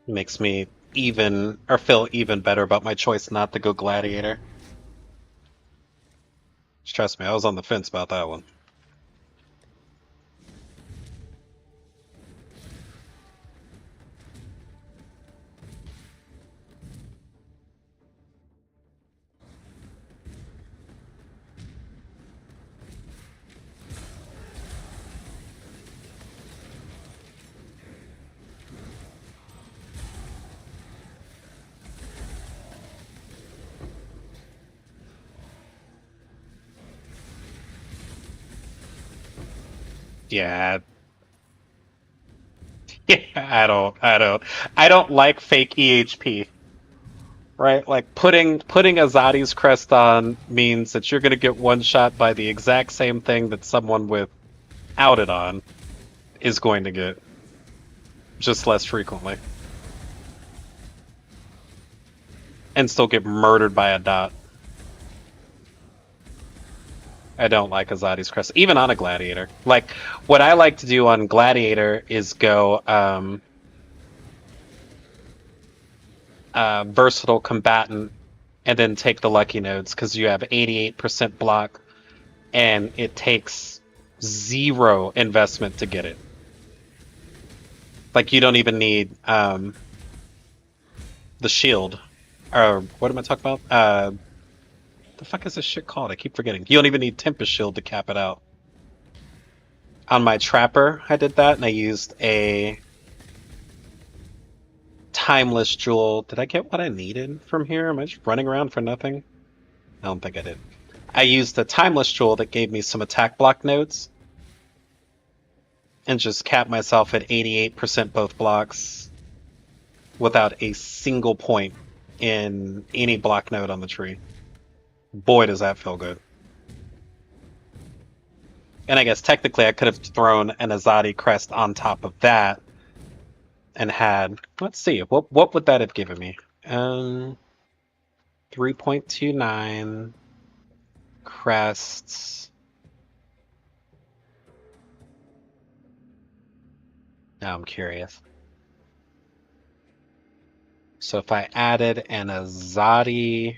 Makes me even, or feel even better about my choice not to go Gladiator. Trust me, I was on the fence about that one. Yeah. Yeah, I don't like fake EHP. Right? Like putting Azadi's crest on means that you're gonna get one shot by the exact same thing that someone without it on is going to get. Just less frequently. And still get murdered by a dot. I don't like Azadi's crest, even on a Gladiator. Like, what I like to do on Gladiator is go versatile combatant and then take the lucky nodes because you have 88% block and it takes 0 investment to get it. Like, you don't even need the shield. Or what am I talking about? The fuck is this shit called? I keep forgetting. You don't even need Tempest Shield to cap it out. On my Trapper, I did that, and I used a Timeless Jewel. Did I get what I needed from here? Am I just running around for nothing? I don't think I did. I used a Timeless Jewel that gave me some attack block nodes, and just capped myself at 88% both blocks without a single point in any block node on the tree. Boy, does that feel good. And I guess technically I could have thrown an Azadi crest on top of that and had, let's see, what would that have given me? 3.29 crests. Now I'm curious. So if I added an Azadi,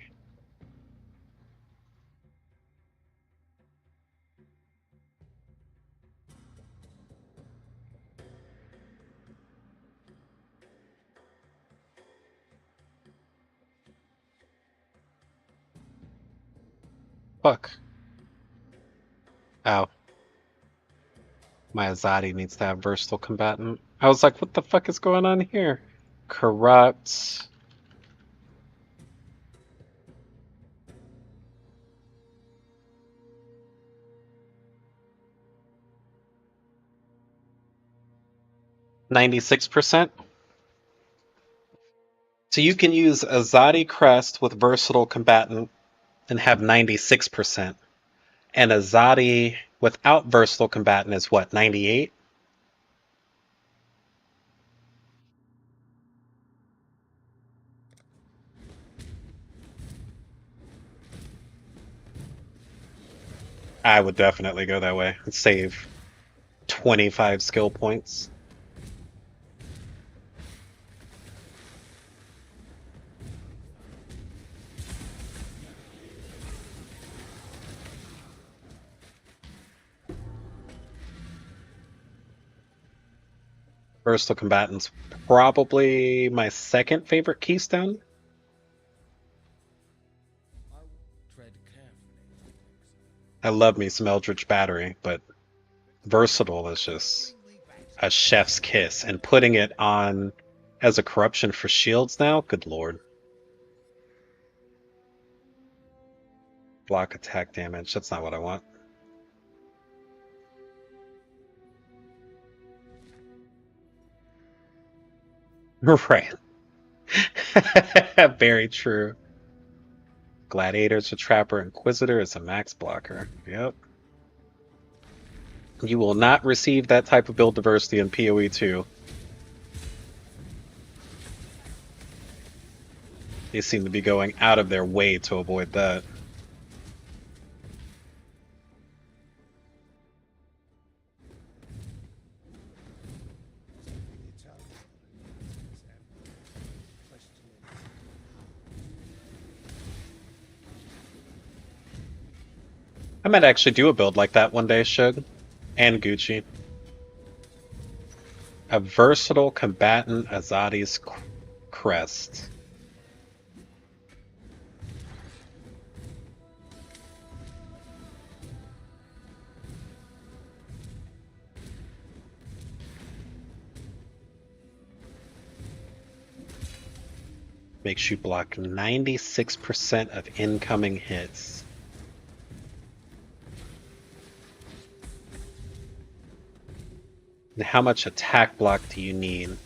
fuck. Oh. My Azadi needs to have versatile combatant. I was like, what the fuck is going on here? Corrupt. %96%. So you can use Azadi Crest with versatile combatant and have 96%. And Azadi without versatile combatant is what, 98? I would definitely go that way and save 25 skill points. Versatile combatant's probably my second favorite keystone. I will tread carefully. I love me some Eldritch Battery, but versatile is just a chef's kiss. And putting it on as a corruption for shields now, good lord. Block attack damage, that's not what I want. Right. Very true. Gladiator's a Trapper, Inquisitor is a max blocker. Yep. You will not receive that type of build diversity in PoE 2. They seem to be going out of their way to avoid that. I might actually do a build like that one day, Shug. And Gucci. A versatile combatant Azadi's crest. Makes you block 96% of incoming hits. And how much attack block do you need?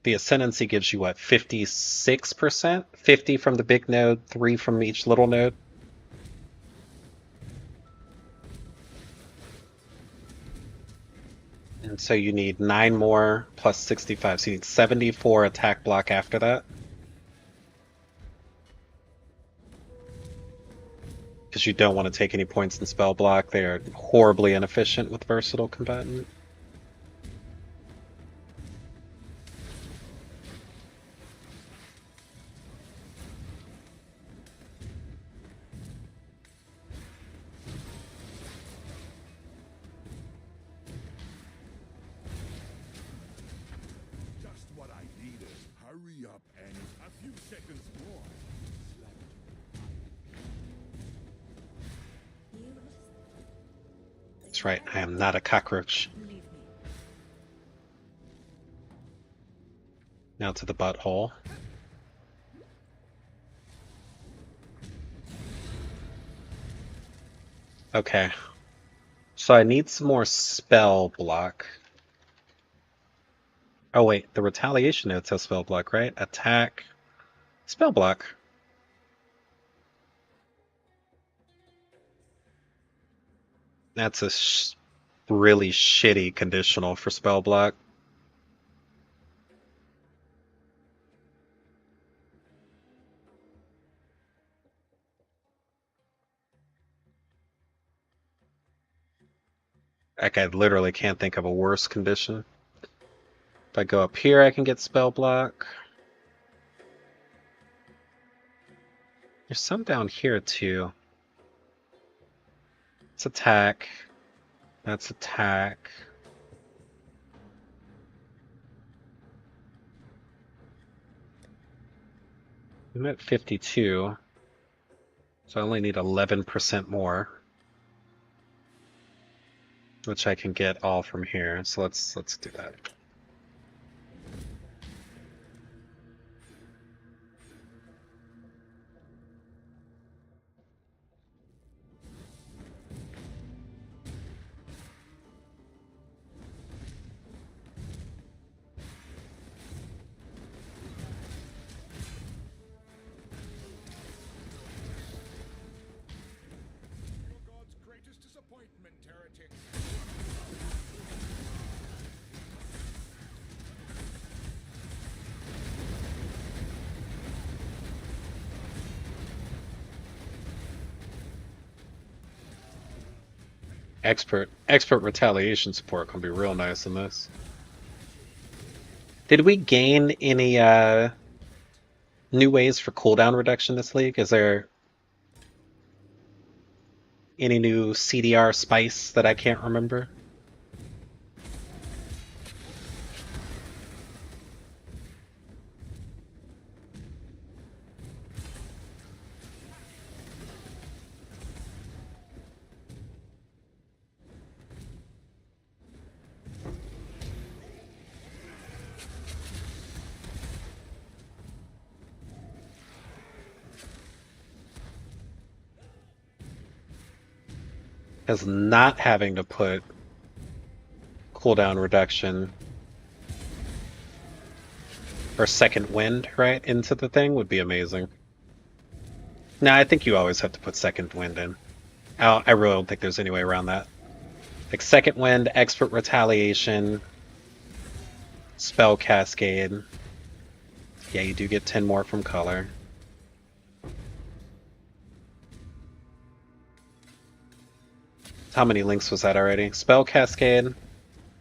The Ascendancy gives you what, 56%? 50 from the big node, 3 from each little node? And so you need 9 more plus 65, so you need 74 attack block after that. Because you don't want to take any points in spell block, they are horribly inefficient with versatile combatant. Just what I needed. Hurry up and... seconds more. That's right, I am not a cockroach. Leave me. Now to the butthole. Okay. So I need some more spell block. Oh wait, the retaliation notes has spell block, right? Attack. Spell block. That's a really shitty conditional for spell block. Like, I literally can't think of a worse condition. If I go up here, I can get spell block. There's some down here too. It's attack. That's attack. I'm at 52. So I only need 11% more. Which I can get all from here. So let's do that. Your god's greatest disappointment, heretic. Expert retaliation support can be real nice in this. Did we gain any new ways for cooldown reduction this league? Is there any new CDR spice that I can't remember? Because not having to put cooldown reduction or second wind right into the thing would be amazing. No, I think you always have to put second wind in. I really don't think there's any way around that. Like second wind, expert retaliation, spell cascade. Yeah, you do get 10 more from color. How many links was that already? Spell cascade,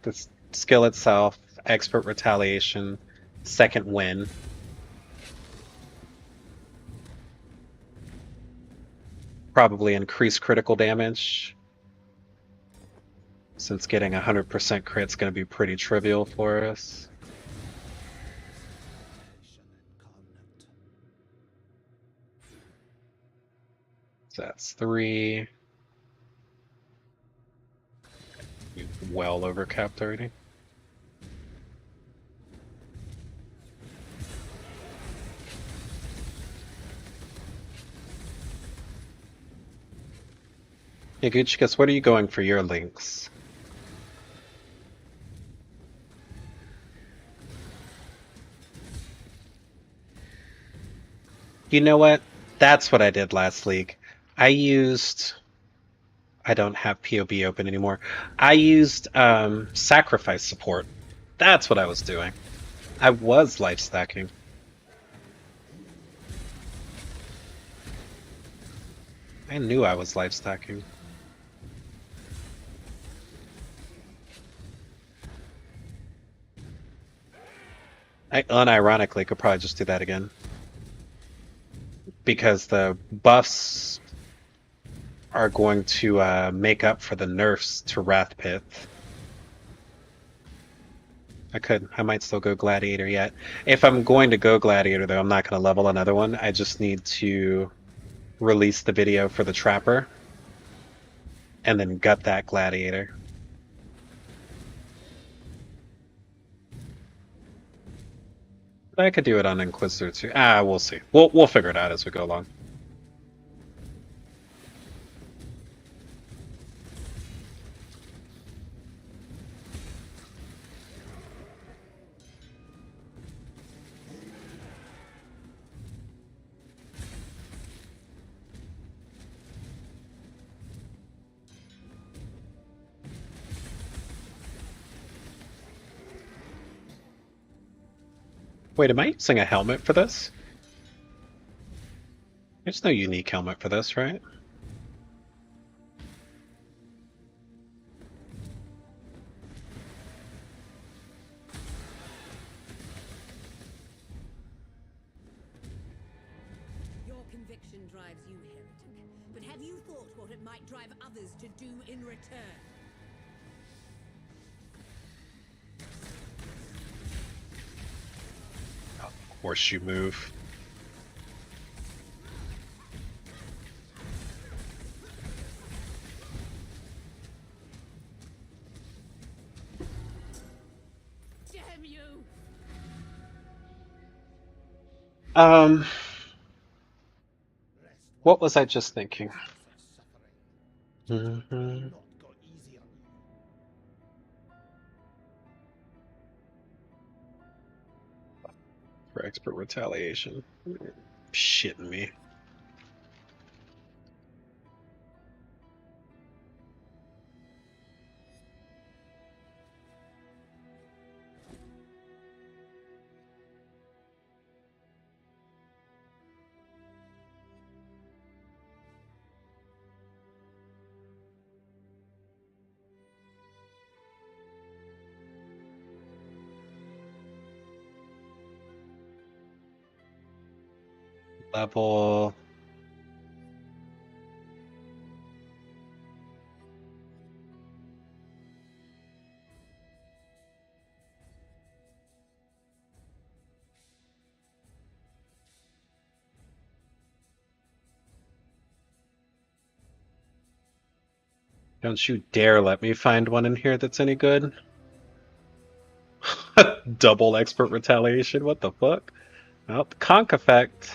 the skill itself, expert retaliation, second win. Probably increase critical damage, since getting 100% crit's going to be pretty trivial for us. So that's 3. You've well overcapped already. Yeah, Gucci, what are you going for your links? You know what? That's what I did last league. I don't have POB open anymore. I used sacrifice support. That's what I was doing. I was life stacking. I knew I was life stacking. I unironically could probably just do that again. Because the buffs are going to make up for the nerfs to Wrathpith. I could. I might still go Gladiator yet. If I'm going to go Gladiator, though, I'm not going to level another one. I just need to release the video for the Trapper and then gut that Gladiator. But I could do it on Inquisitor too. We'll see. We'll figure it out as we go along. Wait, am I using a helmet for this? There's no unique helmet for this, right? Your conviction drives you, heretic. But have you thought what it might drive others to do in return? Horseshoe move. Damn you! What was I just thinking? Suffering hmm not go easy on you. For expert retaliation. Shitting me. Level. Don't you dare let me find one in here that's any good. Double expert retaliation. What the fuck? Well, the conk effect.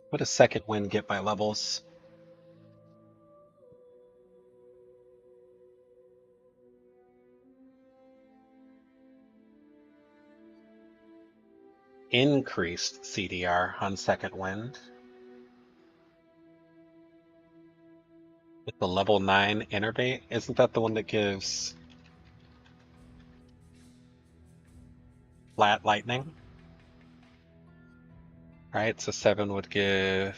What does second wind get by levels? Increased CDR on second wind. With the level 9 innervate, isn't that the one that gives flat lightning? Right, so 7 would give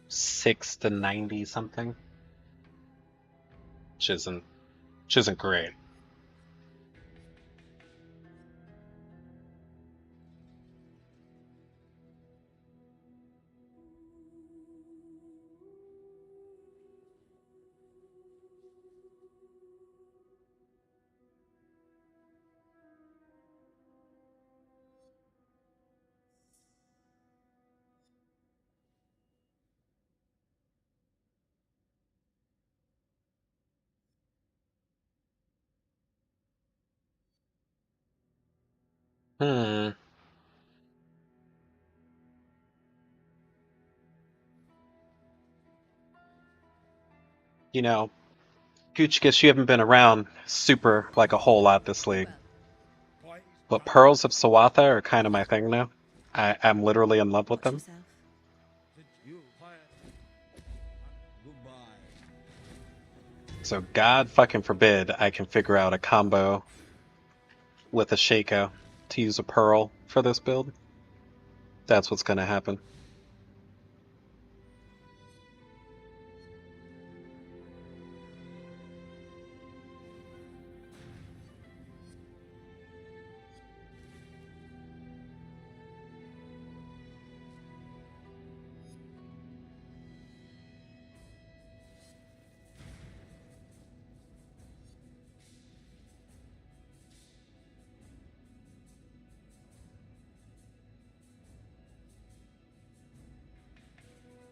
6 to 90 something. Which isn't great. Hmm. You know, Gooch, guess you haven't been around super like a whole lot this league. Well, But Pearls of Sawatha are kind of my thing now. I'm literally in love with watch them. yourself. Did you quiet? Goodbye. So God fucking forbid I can figure out a combo with a Shaco to use a Pearl for this build. That's what's gonna happen.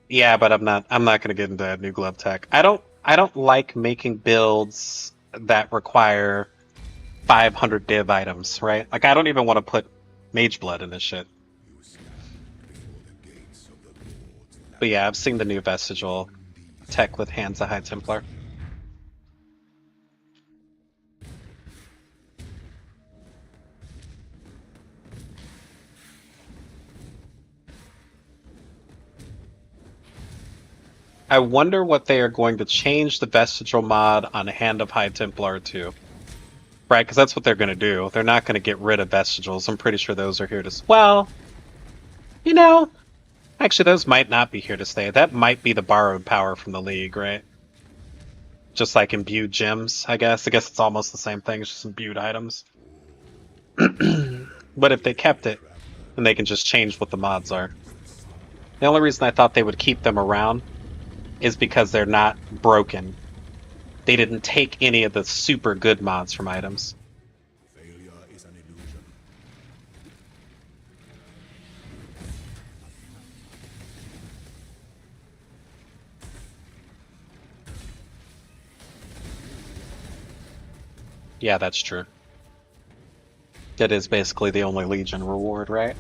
Yeah, but I'm not gonna get into that new glove tech. I don't like making builds that require 500 div items, right? Like I don't even want to put mage blood in this shit. But yeah, I've seen the new vestigial tech with Hands of High Templar. I wonder what they are going to change the vestigial mod on Hand of High Templar to. Right, because that's what they're going to do. They're not going to get rid of vestigals. I'm pretty sure those are here to... Well, you know, actually those might not be here to stay. That might be the borrowed power from the League, right? Just like imbued gems, I guess. I guess it's almost the same thing, it's just imbued items. But if they kept it, then they can just change what the mods are. The only reason I thought they would keep them around is because they're not broken. They didn't take any of the super good mods from items. Failure is an illusion. Yeah, that's true. That is basically the only Legion reward, right?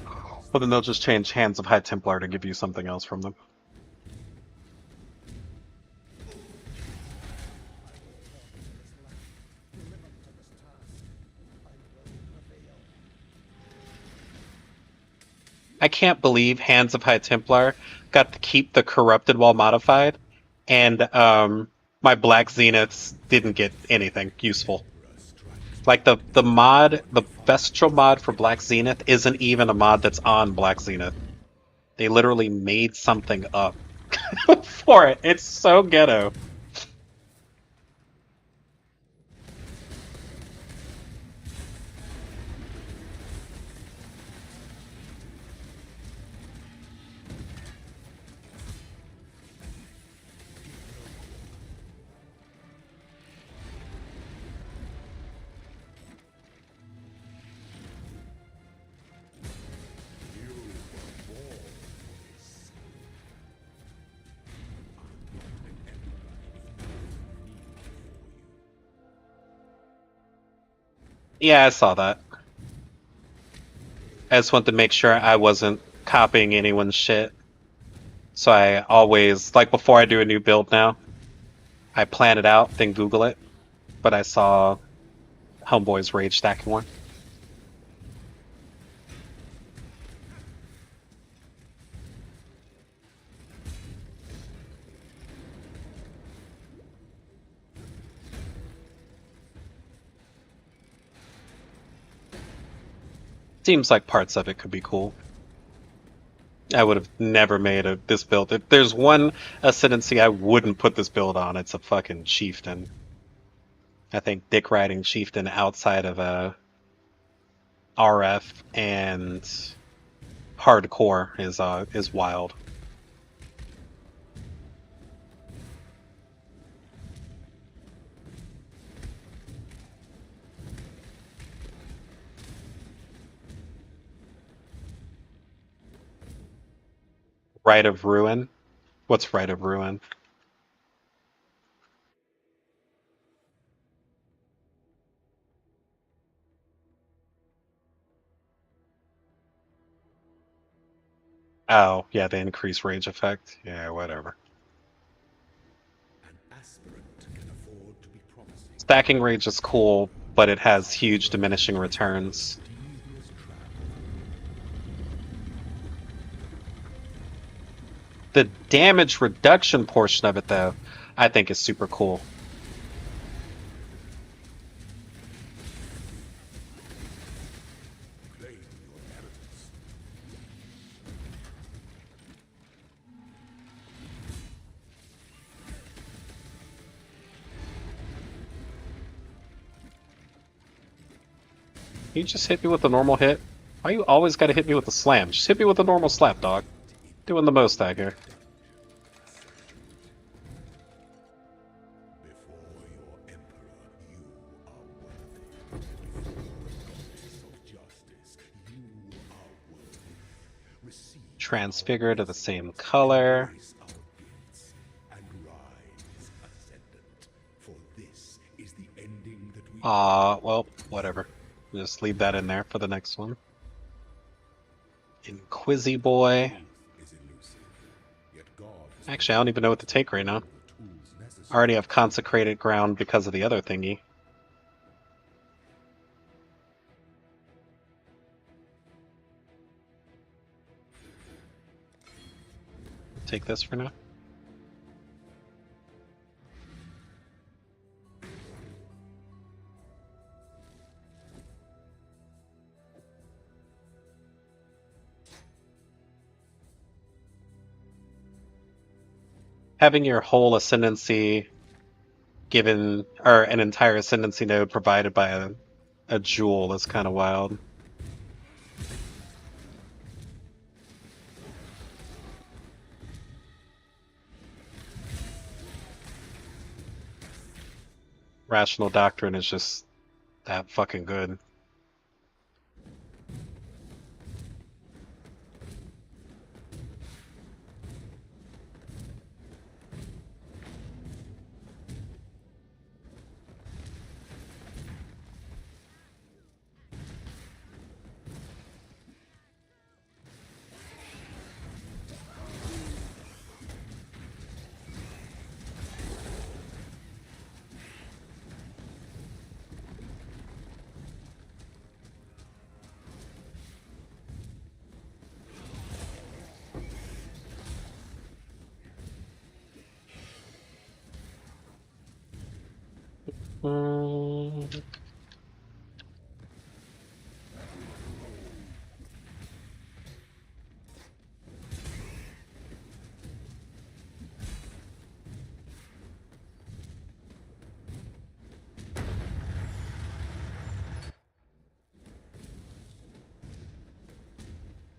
Well, then they'll just change Hands of High Templar to give you something else from them. I can't believe Hands of High Templar got to keep the Corrupted while modified, and my Black Zeniths didn't get anything useful. Like the mod, the Vestigial mod for Black Zenith isn't even a mod that's on Black Zenith. They literally made something up for it. It's so ghetto. Yeah, I saw that. I just wanted to make sure I wasn't copying anyone's shit. So I always, like before I do a new build now, I plan it out, then Google it. But I saw Homeboy's rage stacking one. Seems like parts of it could be cool. I would have never made this build. If there's one ascendancy I wouldn't put this build on, it's a fucking chieftain. I think dick riding chieftain outside of RF and hardcore is wild. Rite of Ruin? What's Rite of Ruin? Oh, yeah, the increased rage effect. Yeah, whatever. An aspirant can afford to be promising. Stacking rage is cool, but it has huge diminishing returns. Devious trap. The damage reduction portion of it, though, I think is super cool. Claim your inheritance. You just hit me with a normal hit? Why you always gotta hit me with a slam? Just hit me with a normal slap, dog. Doing the most out here. Before your emperor, you are worthy. Goddess of justice, you are worthy. Receive Transfigure to the same color. grace of Well, whatever. Just leave that in there for the next one. Inquisi Boy. Is elusive, yet God has Actually, I don't even know what to take right now. the tools I necessary. already have consecrated ground because of the other thingy. Take this for now. Having your whole ascendancy given, or an entire ascendancy node provided by a jewel is kind of wild. Rational Doctrine is just that fucking good. Mm.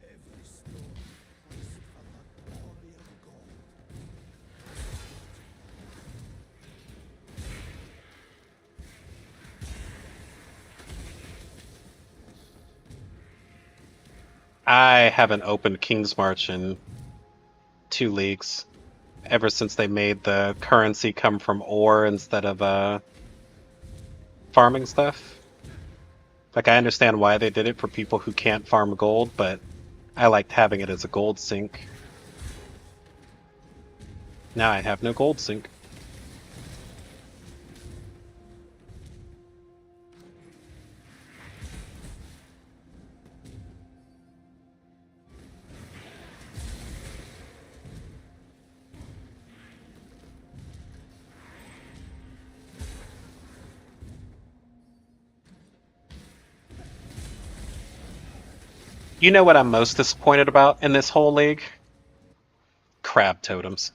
Every stone points for the glory of God. I haven't opened King's March in 2 leagues. Ever since they made the currency come from ore instead of farming stuff. Like, I understand why they did it for people who can't farm gold, but I liked having it as a gold sink. Now I have no gold sink. You know what I'm most disappointed about in this whole league? Crab totems.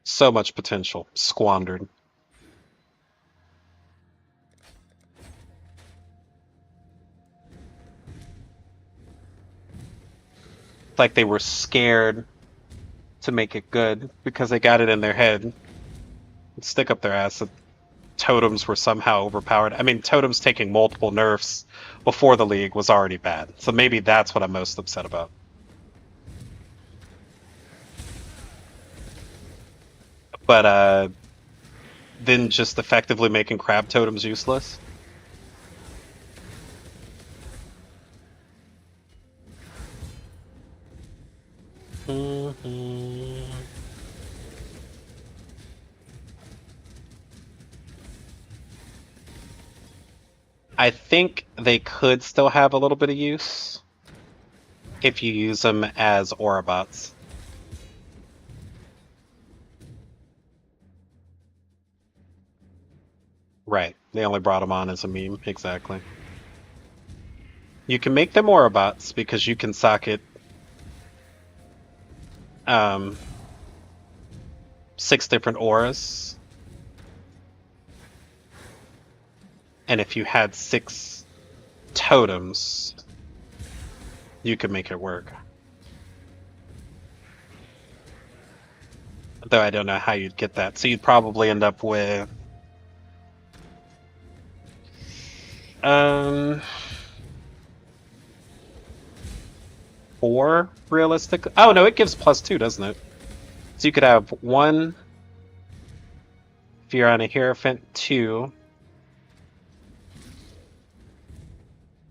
So much potential squandered. Like they were scared to make it good because they got it in their head. Stick up their ass that totems were somehow overpowered. I mean, totems taking multiple nerfs before the league was already bad. So maybe that's what I'm most upset about. But then just effectively making crab totems useless. Mhm. I think they could still have a little bit of use if you use them as Orobots. Right. They only brought them on as a meme. Exactly. You can make them Orobots because you can socket um, 6 different auras. And if you had 6 totems, you could make it work. Though I don't know how you'd get that. So you'd probably end up with um 4 realistic. Oh no, it gives +2, doesn't it? So you could have 1, If you're on a Hierophant 2,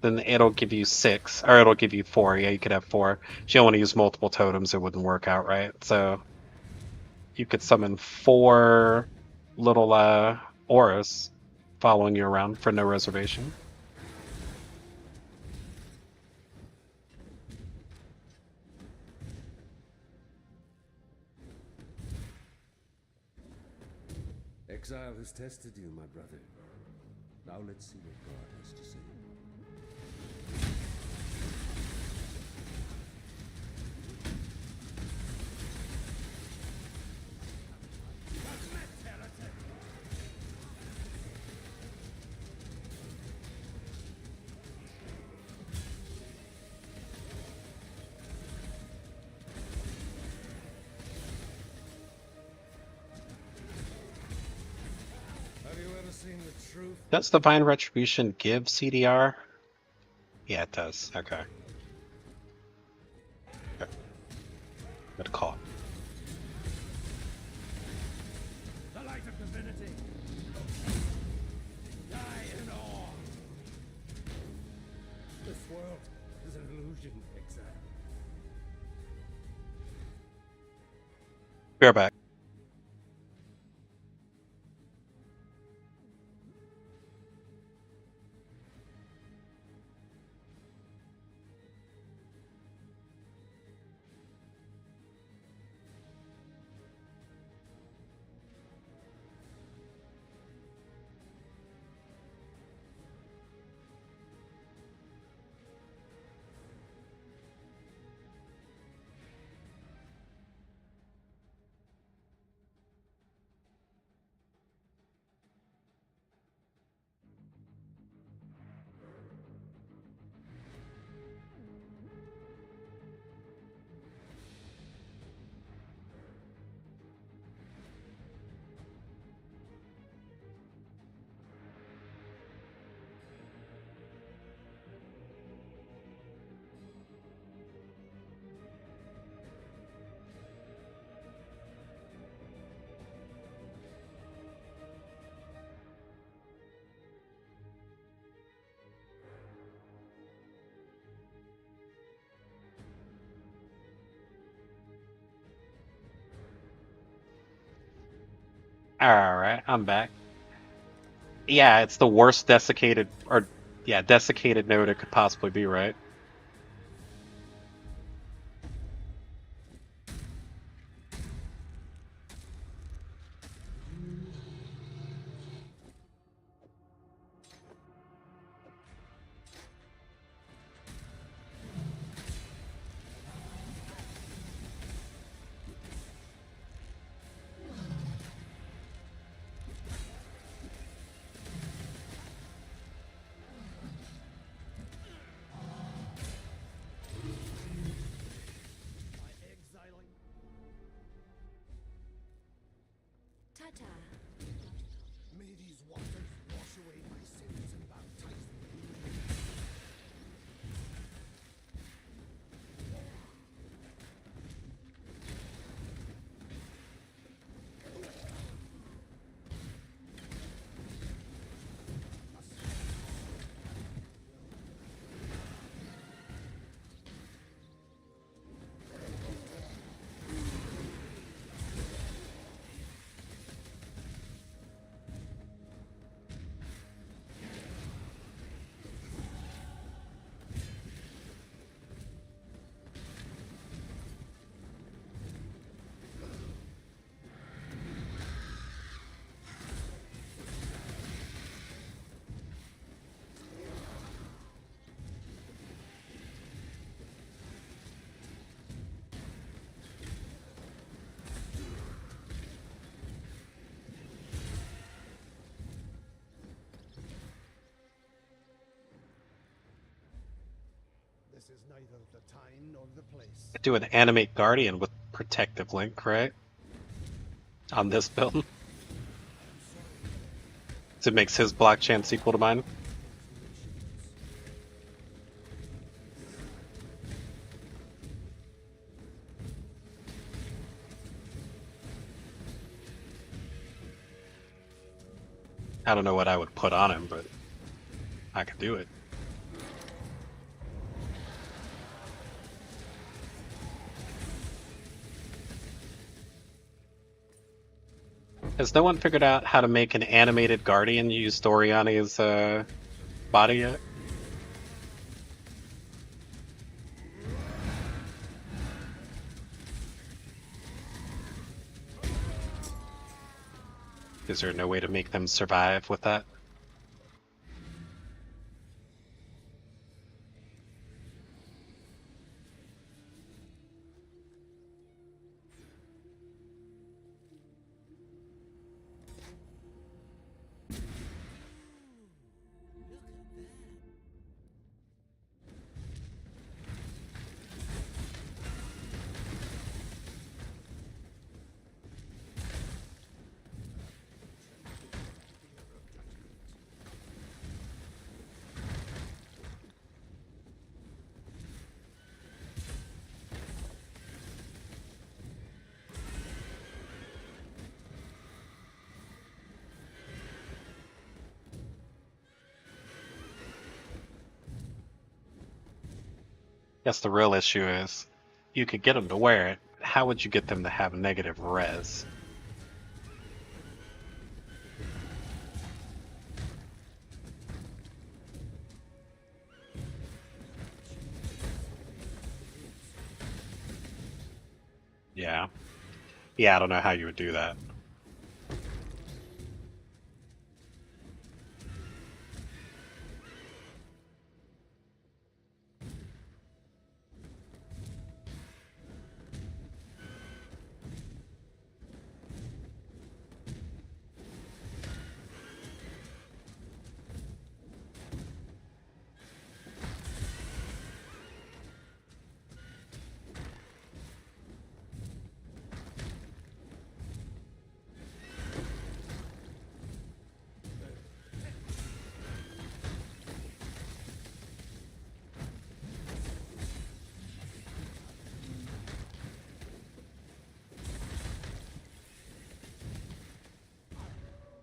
then it'll give you 6, or it'll give you 4. Yeah, you could have 4. If you don't want to use multiple totems, it wouldn't work out right. So you could summon 4 little auras following you around for no reservation. Exile has tested you, my brother. Now let's see what God has to say. Have you ever seen the truth? Does Divine Retribution give CDR? Yeah, it does. Okay. Good call. The light of divinity. Die in awe. This world is an illusion, Exile. Be right back. Alright, I'm back. Yeah, it's the worst desiccated, or yeah, desiccated node it could possibly be, right? By exiling, Ta-ta. may these waters wash away my sins and baptize me. This is neither the time nor the place. Do an animate guardian with protective link, right? On this build. So it makes his block chance equal to mine. I don't know what I would put on him, but I could do it. Has no one figured out how to make an animated guardian use Doriani's body yet? Is there no way to make them survive with that? Guess the real issue is, you could get them to wear it. How would you get them to have negative res? Yeah. Yeah, I don't know how you would do that.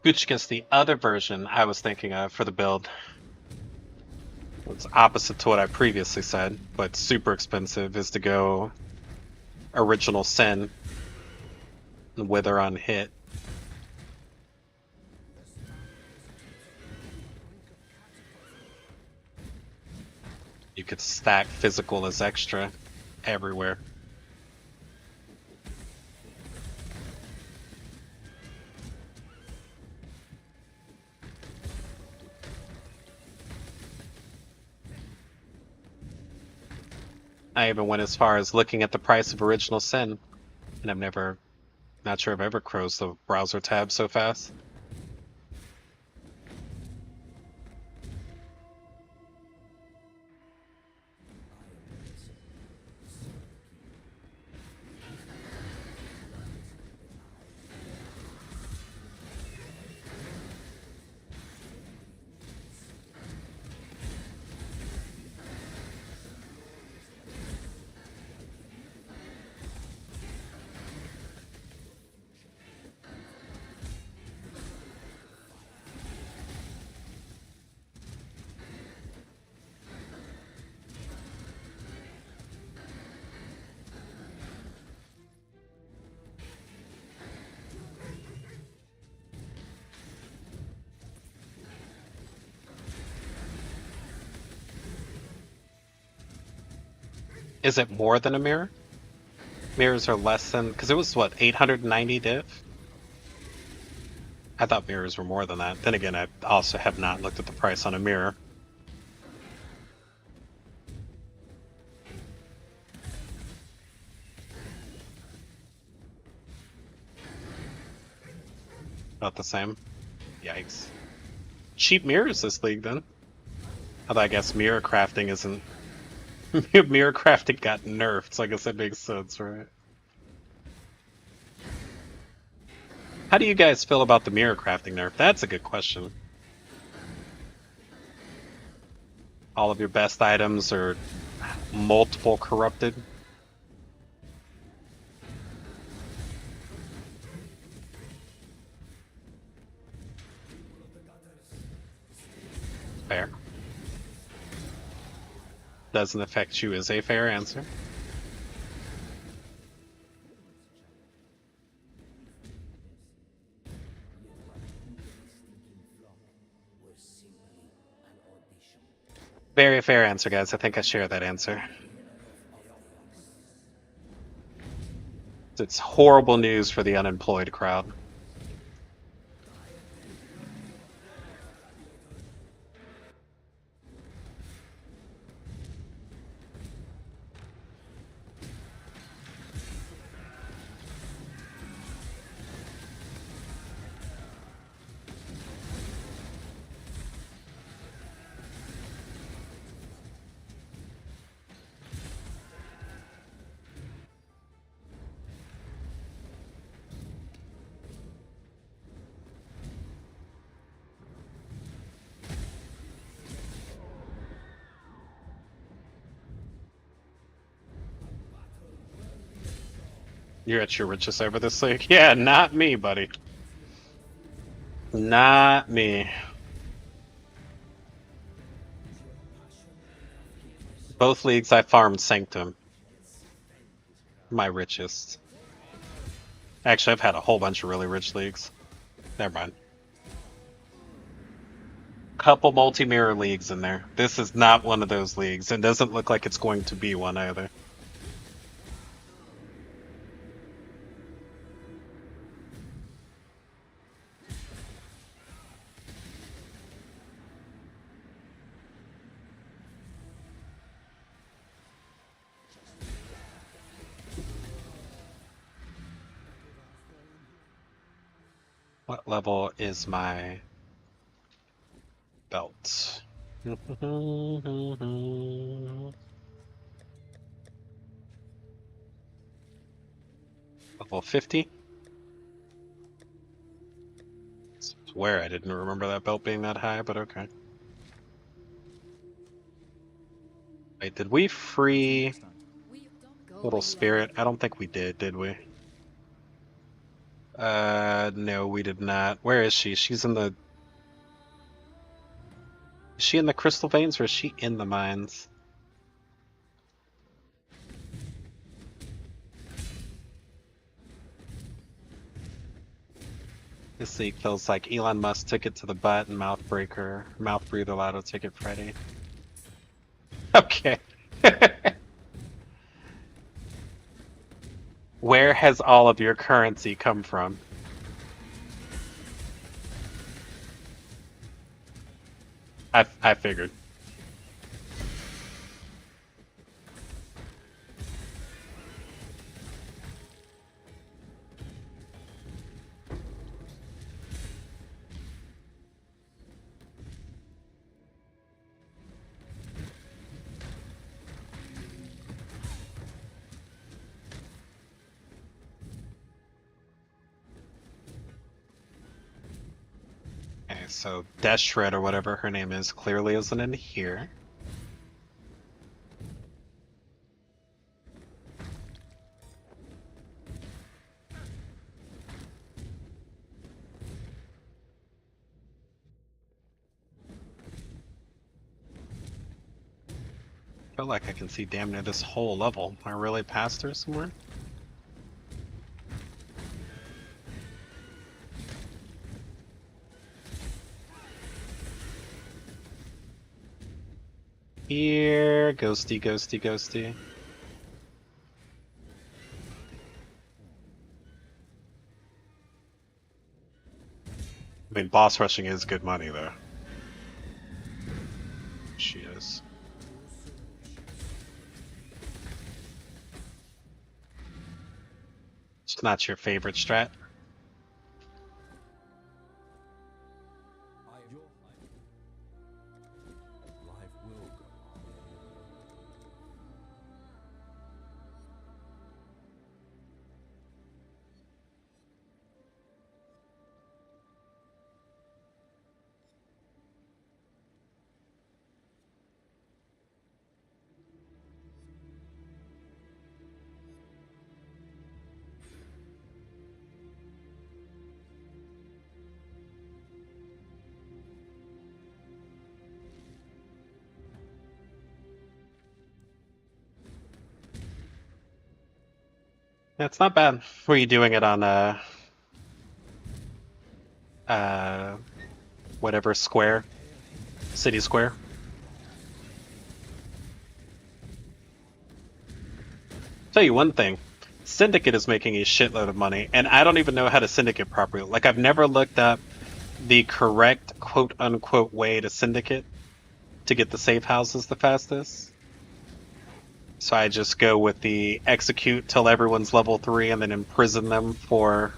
Gucci gets the other version I was thinking of for the build. It's opposite to what I previously said, but super expensive, is to go original Sin and Wither on hit. You could stack physical as extra everywhere. I even went as far as looking at the price of original Sin, and I'm not sure I've ever closed the browser tab so fast. Is it more than a mirror? Mirrors are less than, because it was what, 890 div? I thought mirrors were more than that. Then again, I also have not looked at the price on a mirror. About the same. Yikes. Cheap mirrors this league then. Although I guess mirror crafting isn't. Mirror crafting got nerfed, so I guess that makes sense, right? How do you guys feel about the mirror crafting nerf? That's a good question. All of your best items are multiple corrupted. Fair. Doesn't affect you is a fair answer. Very fair answer, guys. I think I share that answer. It's horrible news for the unemployed crowd. You're at your richest over this league? Yeah, not me, buddy. Not me. Both leagues I farmed Sanctum. My richest. Actually, I've had a whole bunch of really rich leagues. Never mind. Couple multi-mirror leagues in there. This is not one of those leagues, and doesn't look like it's going to be one either. What level is my belt? Level 50? I swear I didn't remember that belt being that high, but okay. Wait, did we free Little Spirit? I don't think we did we? No, we did not. Where is she? She's in the... Is she in the Crystal Veins or is she in the mines? This league feels like Elon Musk took it to the butt and Mouth Breather Lotto ticket Friday. Okay. Where has all of your currency come from? I figured. Okay, so Death Shred or whatever her name is clearly isn't in here. I feel like I can see damn near this whole level. Am I really past her somewhere? Here, ghosty, ghosty, ghosty. I mean, boss rushing is good money, though. She is. It's not your favorite strat. That's not bad. Were you doing it on whatever square? City Square? Tell you one thing. Syndicate is making a shitload of money, and I don't even know how to syndicate properly. Like, I've never looked up the correct quote-unquote way to syndicate to get the safe houses the fastest. So I just go with the execute till everyone's level 3 and then imprison them for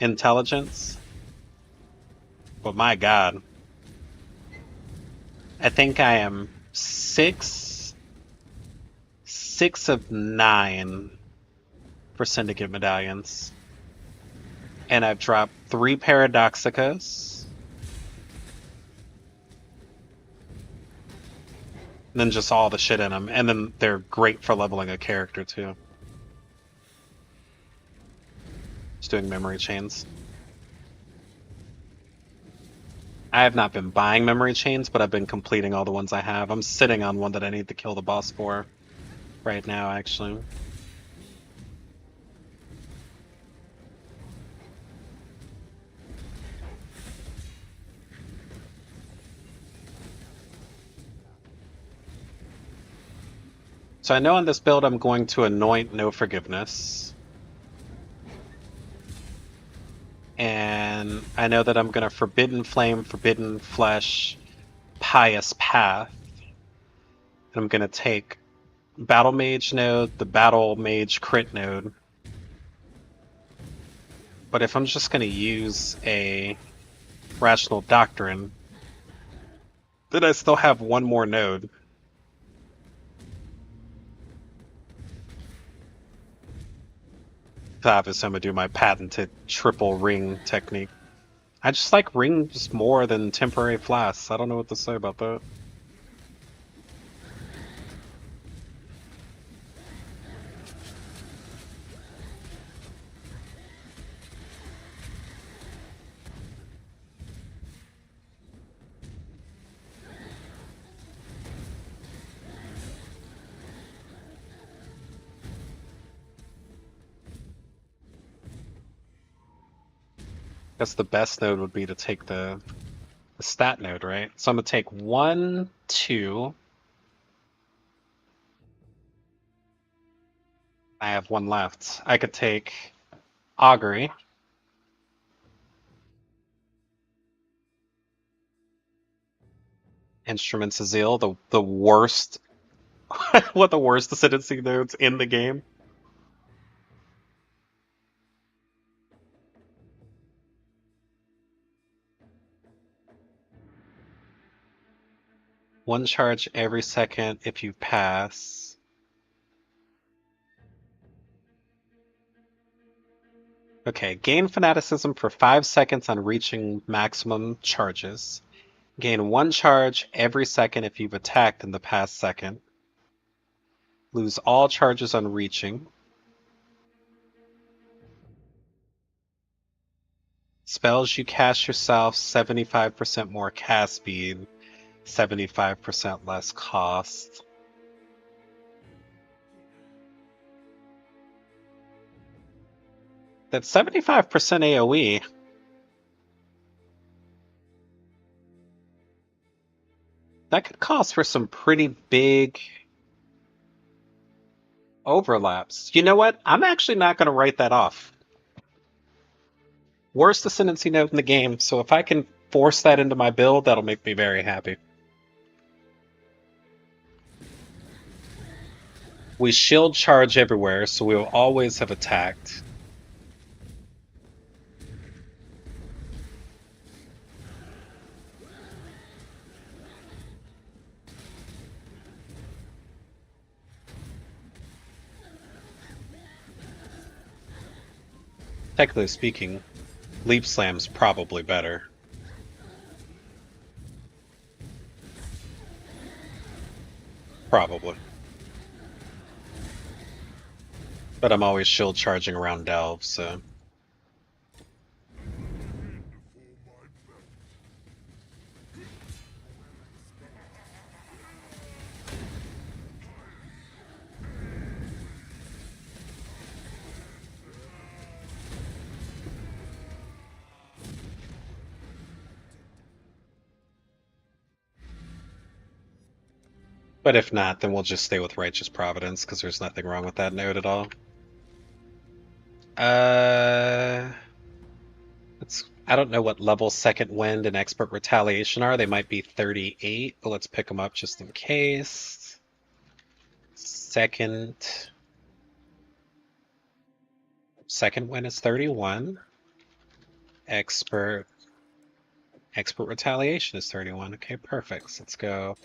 intelligence. But my god. I think I am six of 9 for syndicate medallions. And I've dropped 3 Paradoxicas. And then just all the shit in them. And then they're great for leveling a character, too. Just doing memory chains. I have not been buying memory chains, but I've been completing all the ones I have. I'm sitting on one that I need to kill the boss for right now, actually. So I know on this build I'm going to anoint No Forgiveness. And I know that I'm going to Forbidden Flame, Forbidden Flesh, Pious Path. And I'm going to take Battle Mage node, the Battle Mage crit node. But if I'm just going to use a Rational Doctrine, then I still have one more node. Obviously, I'm going to do my patented triple ring technique. I just like rings more than temporary flasks. I don't know what to say about that. Guess the best node would be to take the stat node, right? So I'm going to take 1, 2. I have 1 left. I could take Augury. Instruments of Zeal, the worst, what the worst ascendancy nodes in the game. One charge every second if you pass. Okay, gain fanaticism for 5 seconds on reaching maximum charges. Gain 1 charge every second if you've attacked in the past second. Lose all charges on reaching. Spells you cast yourself, 75% more cast speed, 75% less cost. That's 75% AoE. That could cost for some pretty big overlaps. You know what? I'm actually not going to write that off. Worst ascendancy node in the game, so if I can force that into my build, that'll make me very happy. We shield charge everywhere, so we will always have attacked. Technically speaking, Leap Slam's probably better. Probably. But I'm always shield charging around Delve, so... But if not, then we'll just stay with Righteous Providence, because there's nothing wrong with that node at all. I don't know what level Second Wind and Expert Retaliation are. They might be 38, but let's pick them up just in case. Second Wind is 31. Expert Retaliation is 31. Okay, perfect. So let's go.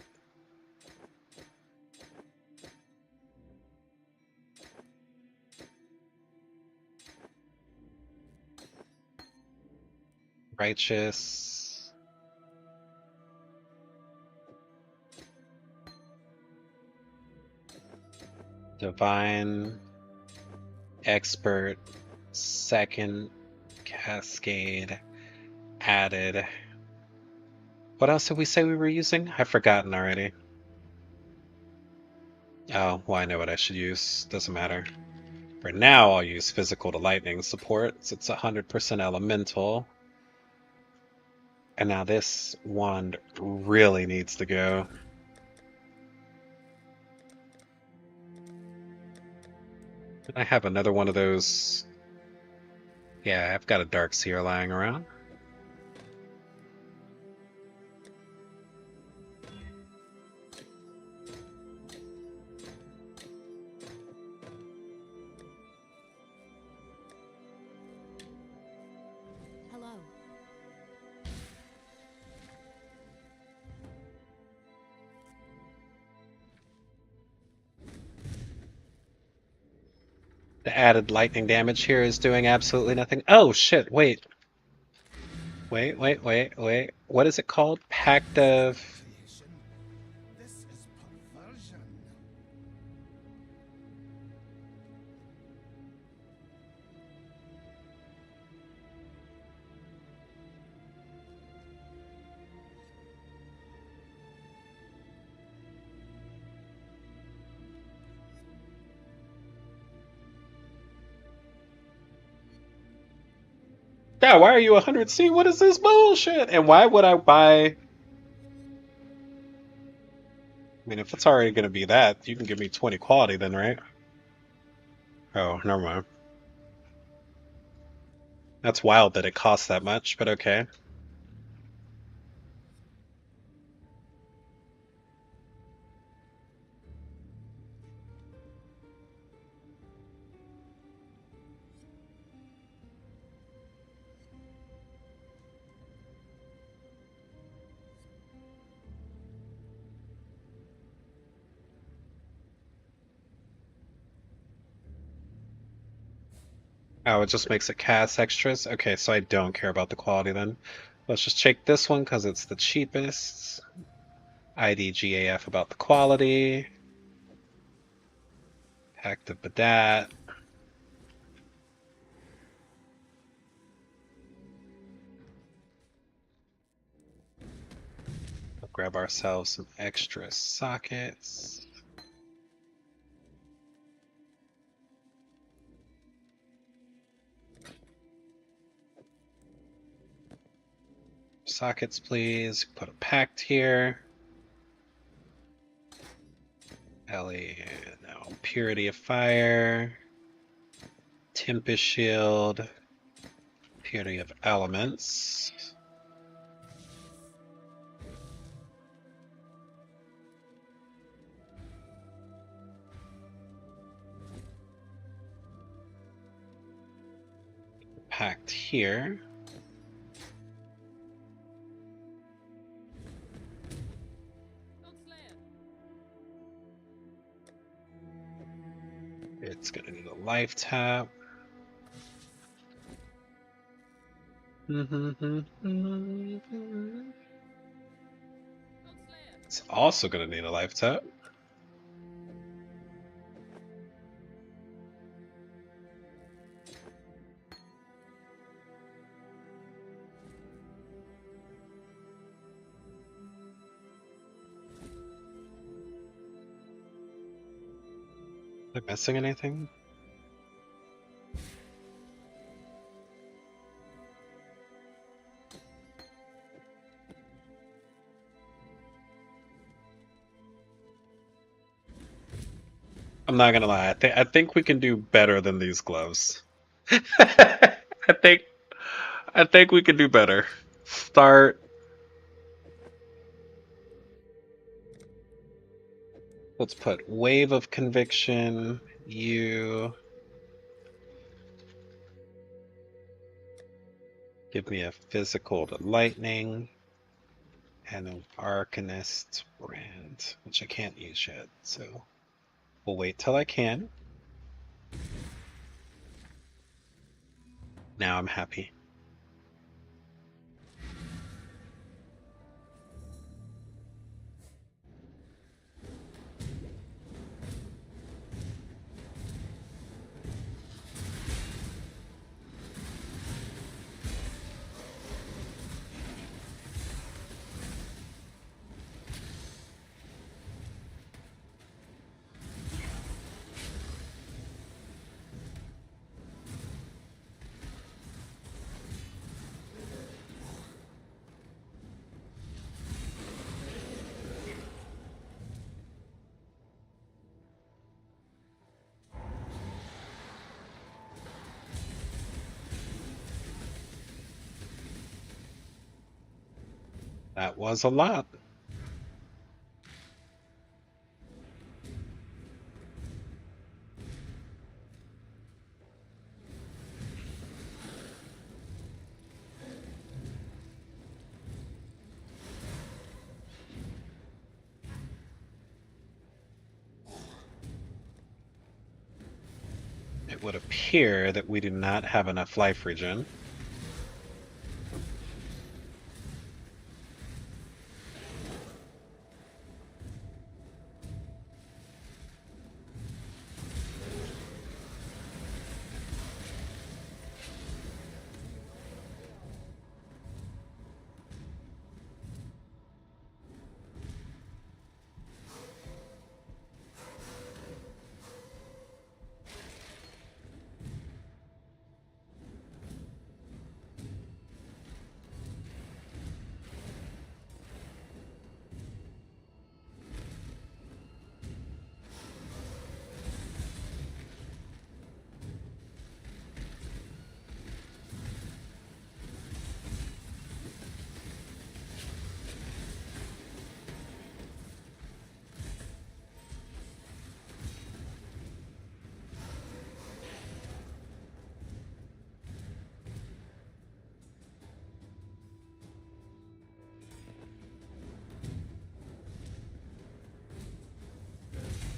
Righteous. Divine. Expert. Second. Cascade. Added. What else did we say we were using? I've forgotten already. Oh, well, I know what I should use. Doesn't matter. For now, I'll use physical to lightning support, so it's 100% elemental. And now this wand really needs to go. I have another one of those. Yeah, I've got a Dark Seer lying around. Hello. The added lightning damage here is doing absolutely nothing. Oh, shit, wait. Wait. What is it called? Pact of... Creation. This is perversion. Yeah, why are you 100C? What is this bullshit? And why would I buy... I mean, if it's already going to be that, you can give me 20 quality then, right? Oh, never mind. That's wild that it costs that much, but okay. Oh, it just makes it cast extras? Okay, so I don't care about the quality then. Let's just check this one because it's the cheapest. IDGAF about the quality. Pact of Badat. We'll grab ourselves some extra sockets. Sockets, please. Put a pact here. Ellie, no. Purity of Fire. Tempest Shield. Purity of Elements. Pact here. It's gonna need a life tap. It's also gonna need a life tap. Am I missing anything? I'm not gonna lie. I think we can do better than these gloves. I think I think we can do better. Start. Let's put wave of conviction. You give me a physical to lightning and an arcanist brand, which I can't use yet. So we'll wait till I can. Now I'm happy. That was a lot. It would appear that we do not have enough life regen.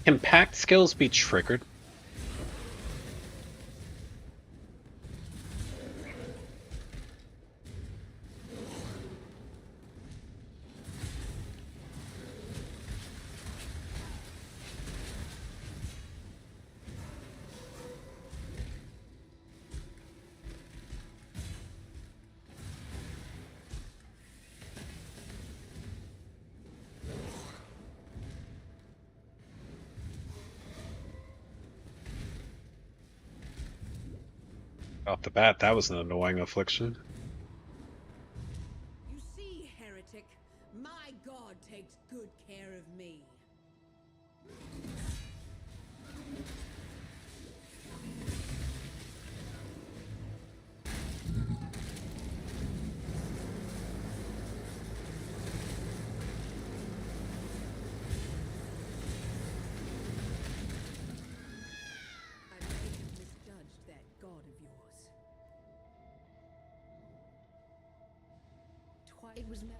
Can pact skills be triggered? Off the bat, that was an annoying affliction. You see, heretic, my god takes good care of me. I may have misjudged that god of yours. It was meant.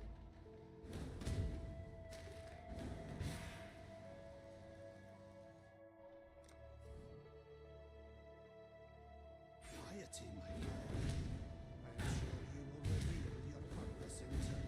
Piety, my lord. I am sure you will reveal your purpose in turn.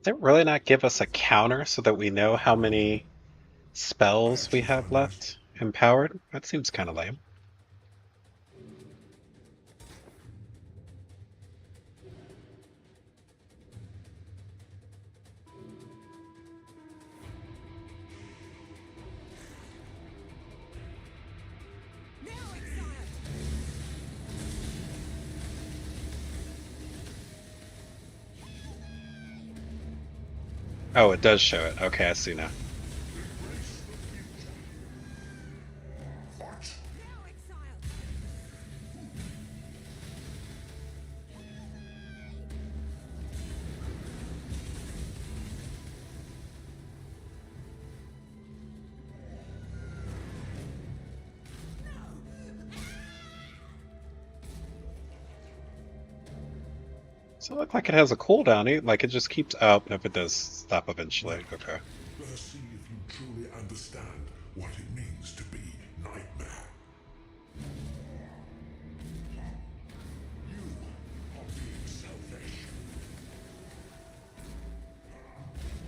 Did it really not give us a counter so that we know how many spells we have left empowered? That seems kind of lame. Now, Exiles! Oh, it does show it. Okay, I see now. Now, Exiles! So it look like it has a cooldown. Like it just keeps. Oh, if it does stop eventually. Okay. Let us see if you truly understand what it means to be Nightmare. You are being selfish.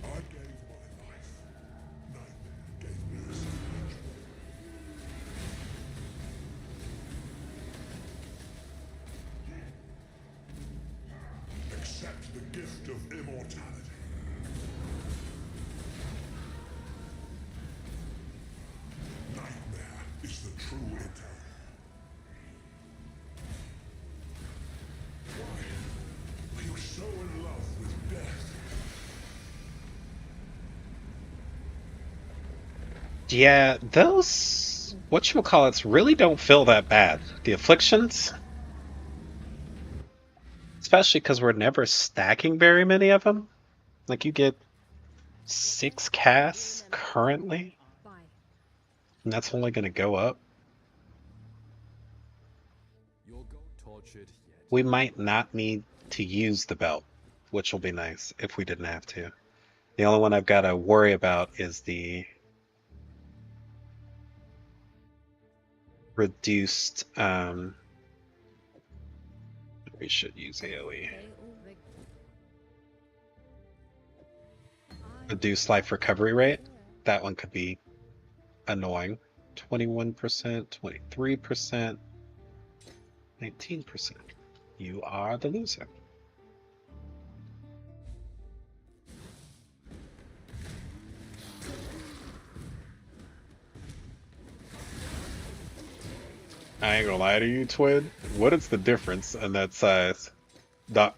I gave my life. Nightmare gave me his courage. Accept the gift of immortality. Nightmare is the true eternal. Why are you so in love with death? Yeah, those whatchamacallits really don't feel that bad. The afflictions, especially because we're never stacking very many of them. Like you get 6 casts currently, Bye. and that's only going to go up. You'll go tortured yet. We might not need to use the belt, which will be nice if we didn't have to. The only one I've got to worry about is the reduced. We should use AoE. They all rig- Reduced life recovery rate. That one could be annoying. 21%, 23%, 19%. You are the loser. I ain't gonna lie to you, Twin. What is the difference in that size? Doc.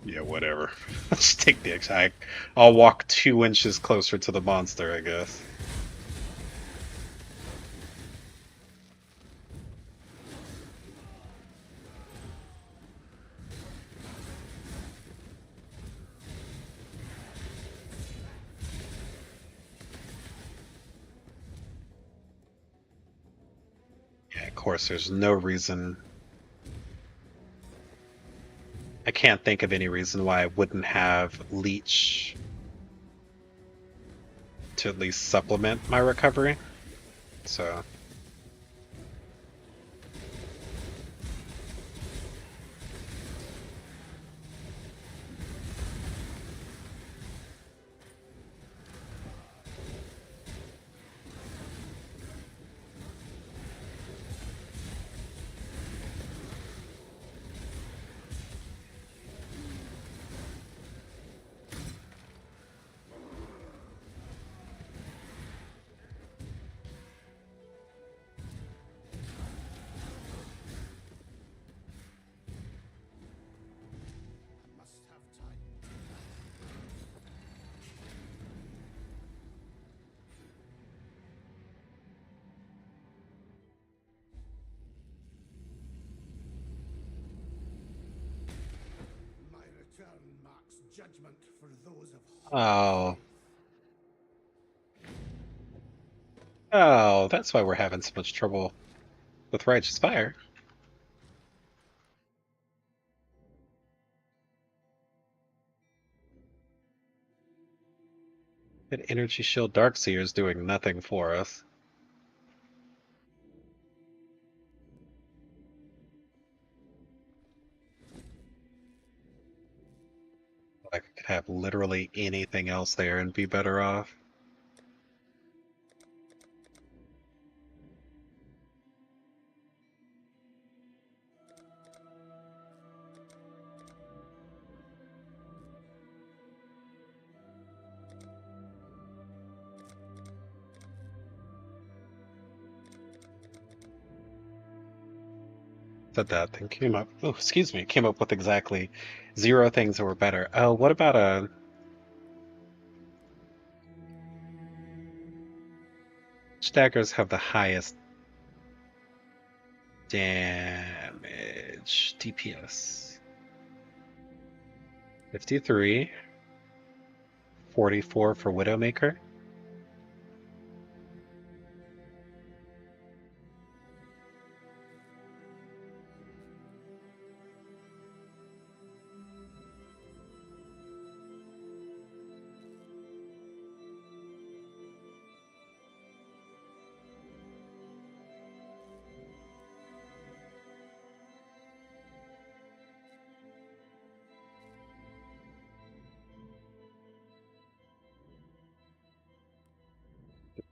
Yeah, whatever. Just take the X. I'll walk 2 inches closer to the monster, I guess. Yeah, of course, there's no reason. I can't think of any reason why I wouldn't have Leech to at least supplement my recovery. So. Must have time. My return marks judgment for those of Oh. Oh, that's why we're having so much trouble with Righteous Fire. That Energy Shield Darkseer is doing nothing for us. Like I could have literally anything else there and be better off. Said that thing came up. Oh, excuse me. Came up with exactly 0 things that were better. Oh, what about a? Which daggers have the highest damage DPS? 53, 44 for Widowmaker.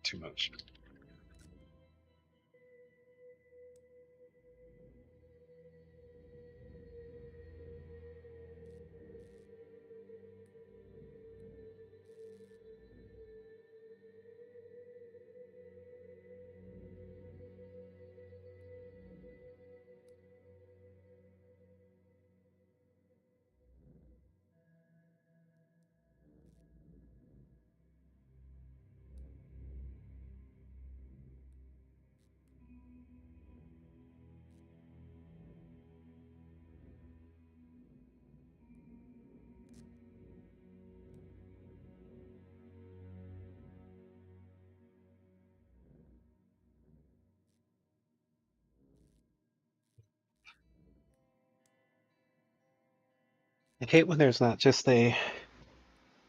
Too much. I hate when there's not just a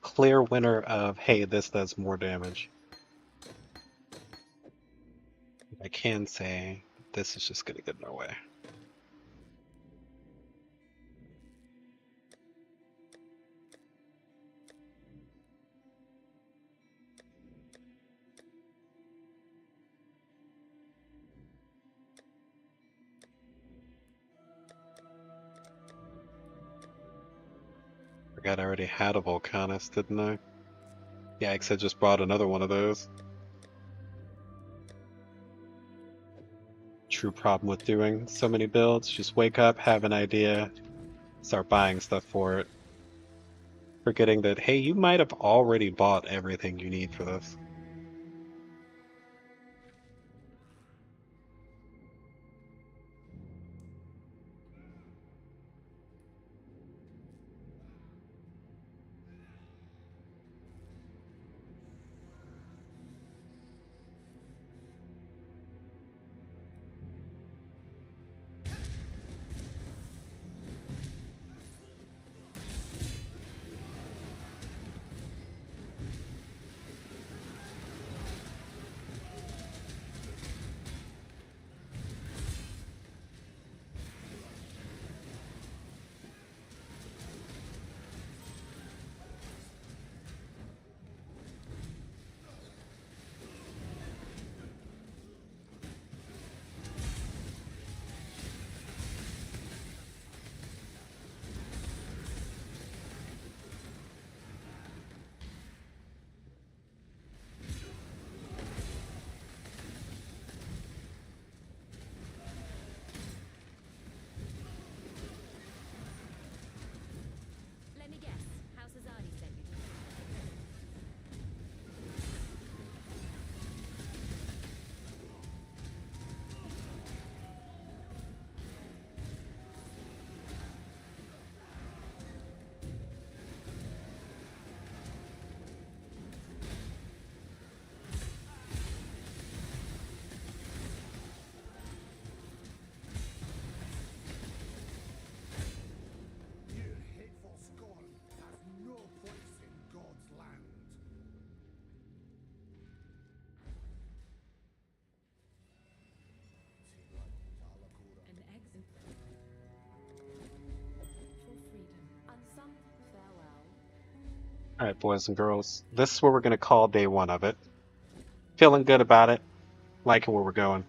clear winner of, hey, this does more damage. I can say this is just gonna get in our way. Forgot I already had a Volcanist, didn't I? Yikes, I just bought another one of those. True problem with doing so many builds. Just wake up, have an idea, start buying stuff for it. Forgetting that, hey, you might have already bought everything you need for this. All right, boys and girls. This is where we're going to call day one of it. Feeling good about it. Liking where we're going.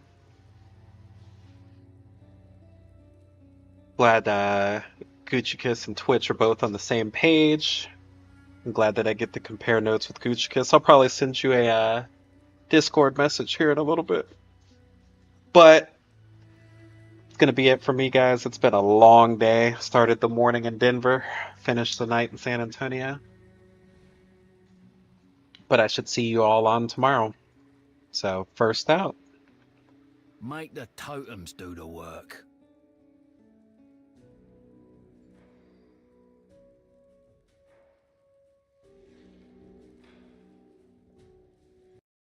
Glad Gucci Kiss and Twitch are both on the same page. I'm glad that I get to compare notes with Gucci Kiss. I'll probably send you a Discord message here in a little bit. But it's going to be it for me, guys. It's been a long day. Started the morning in Denver, finished the night in San Antonio. But I should see you all on tomorrow. So, first out. Make the totems do the work.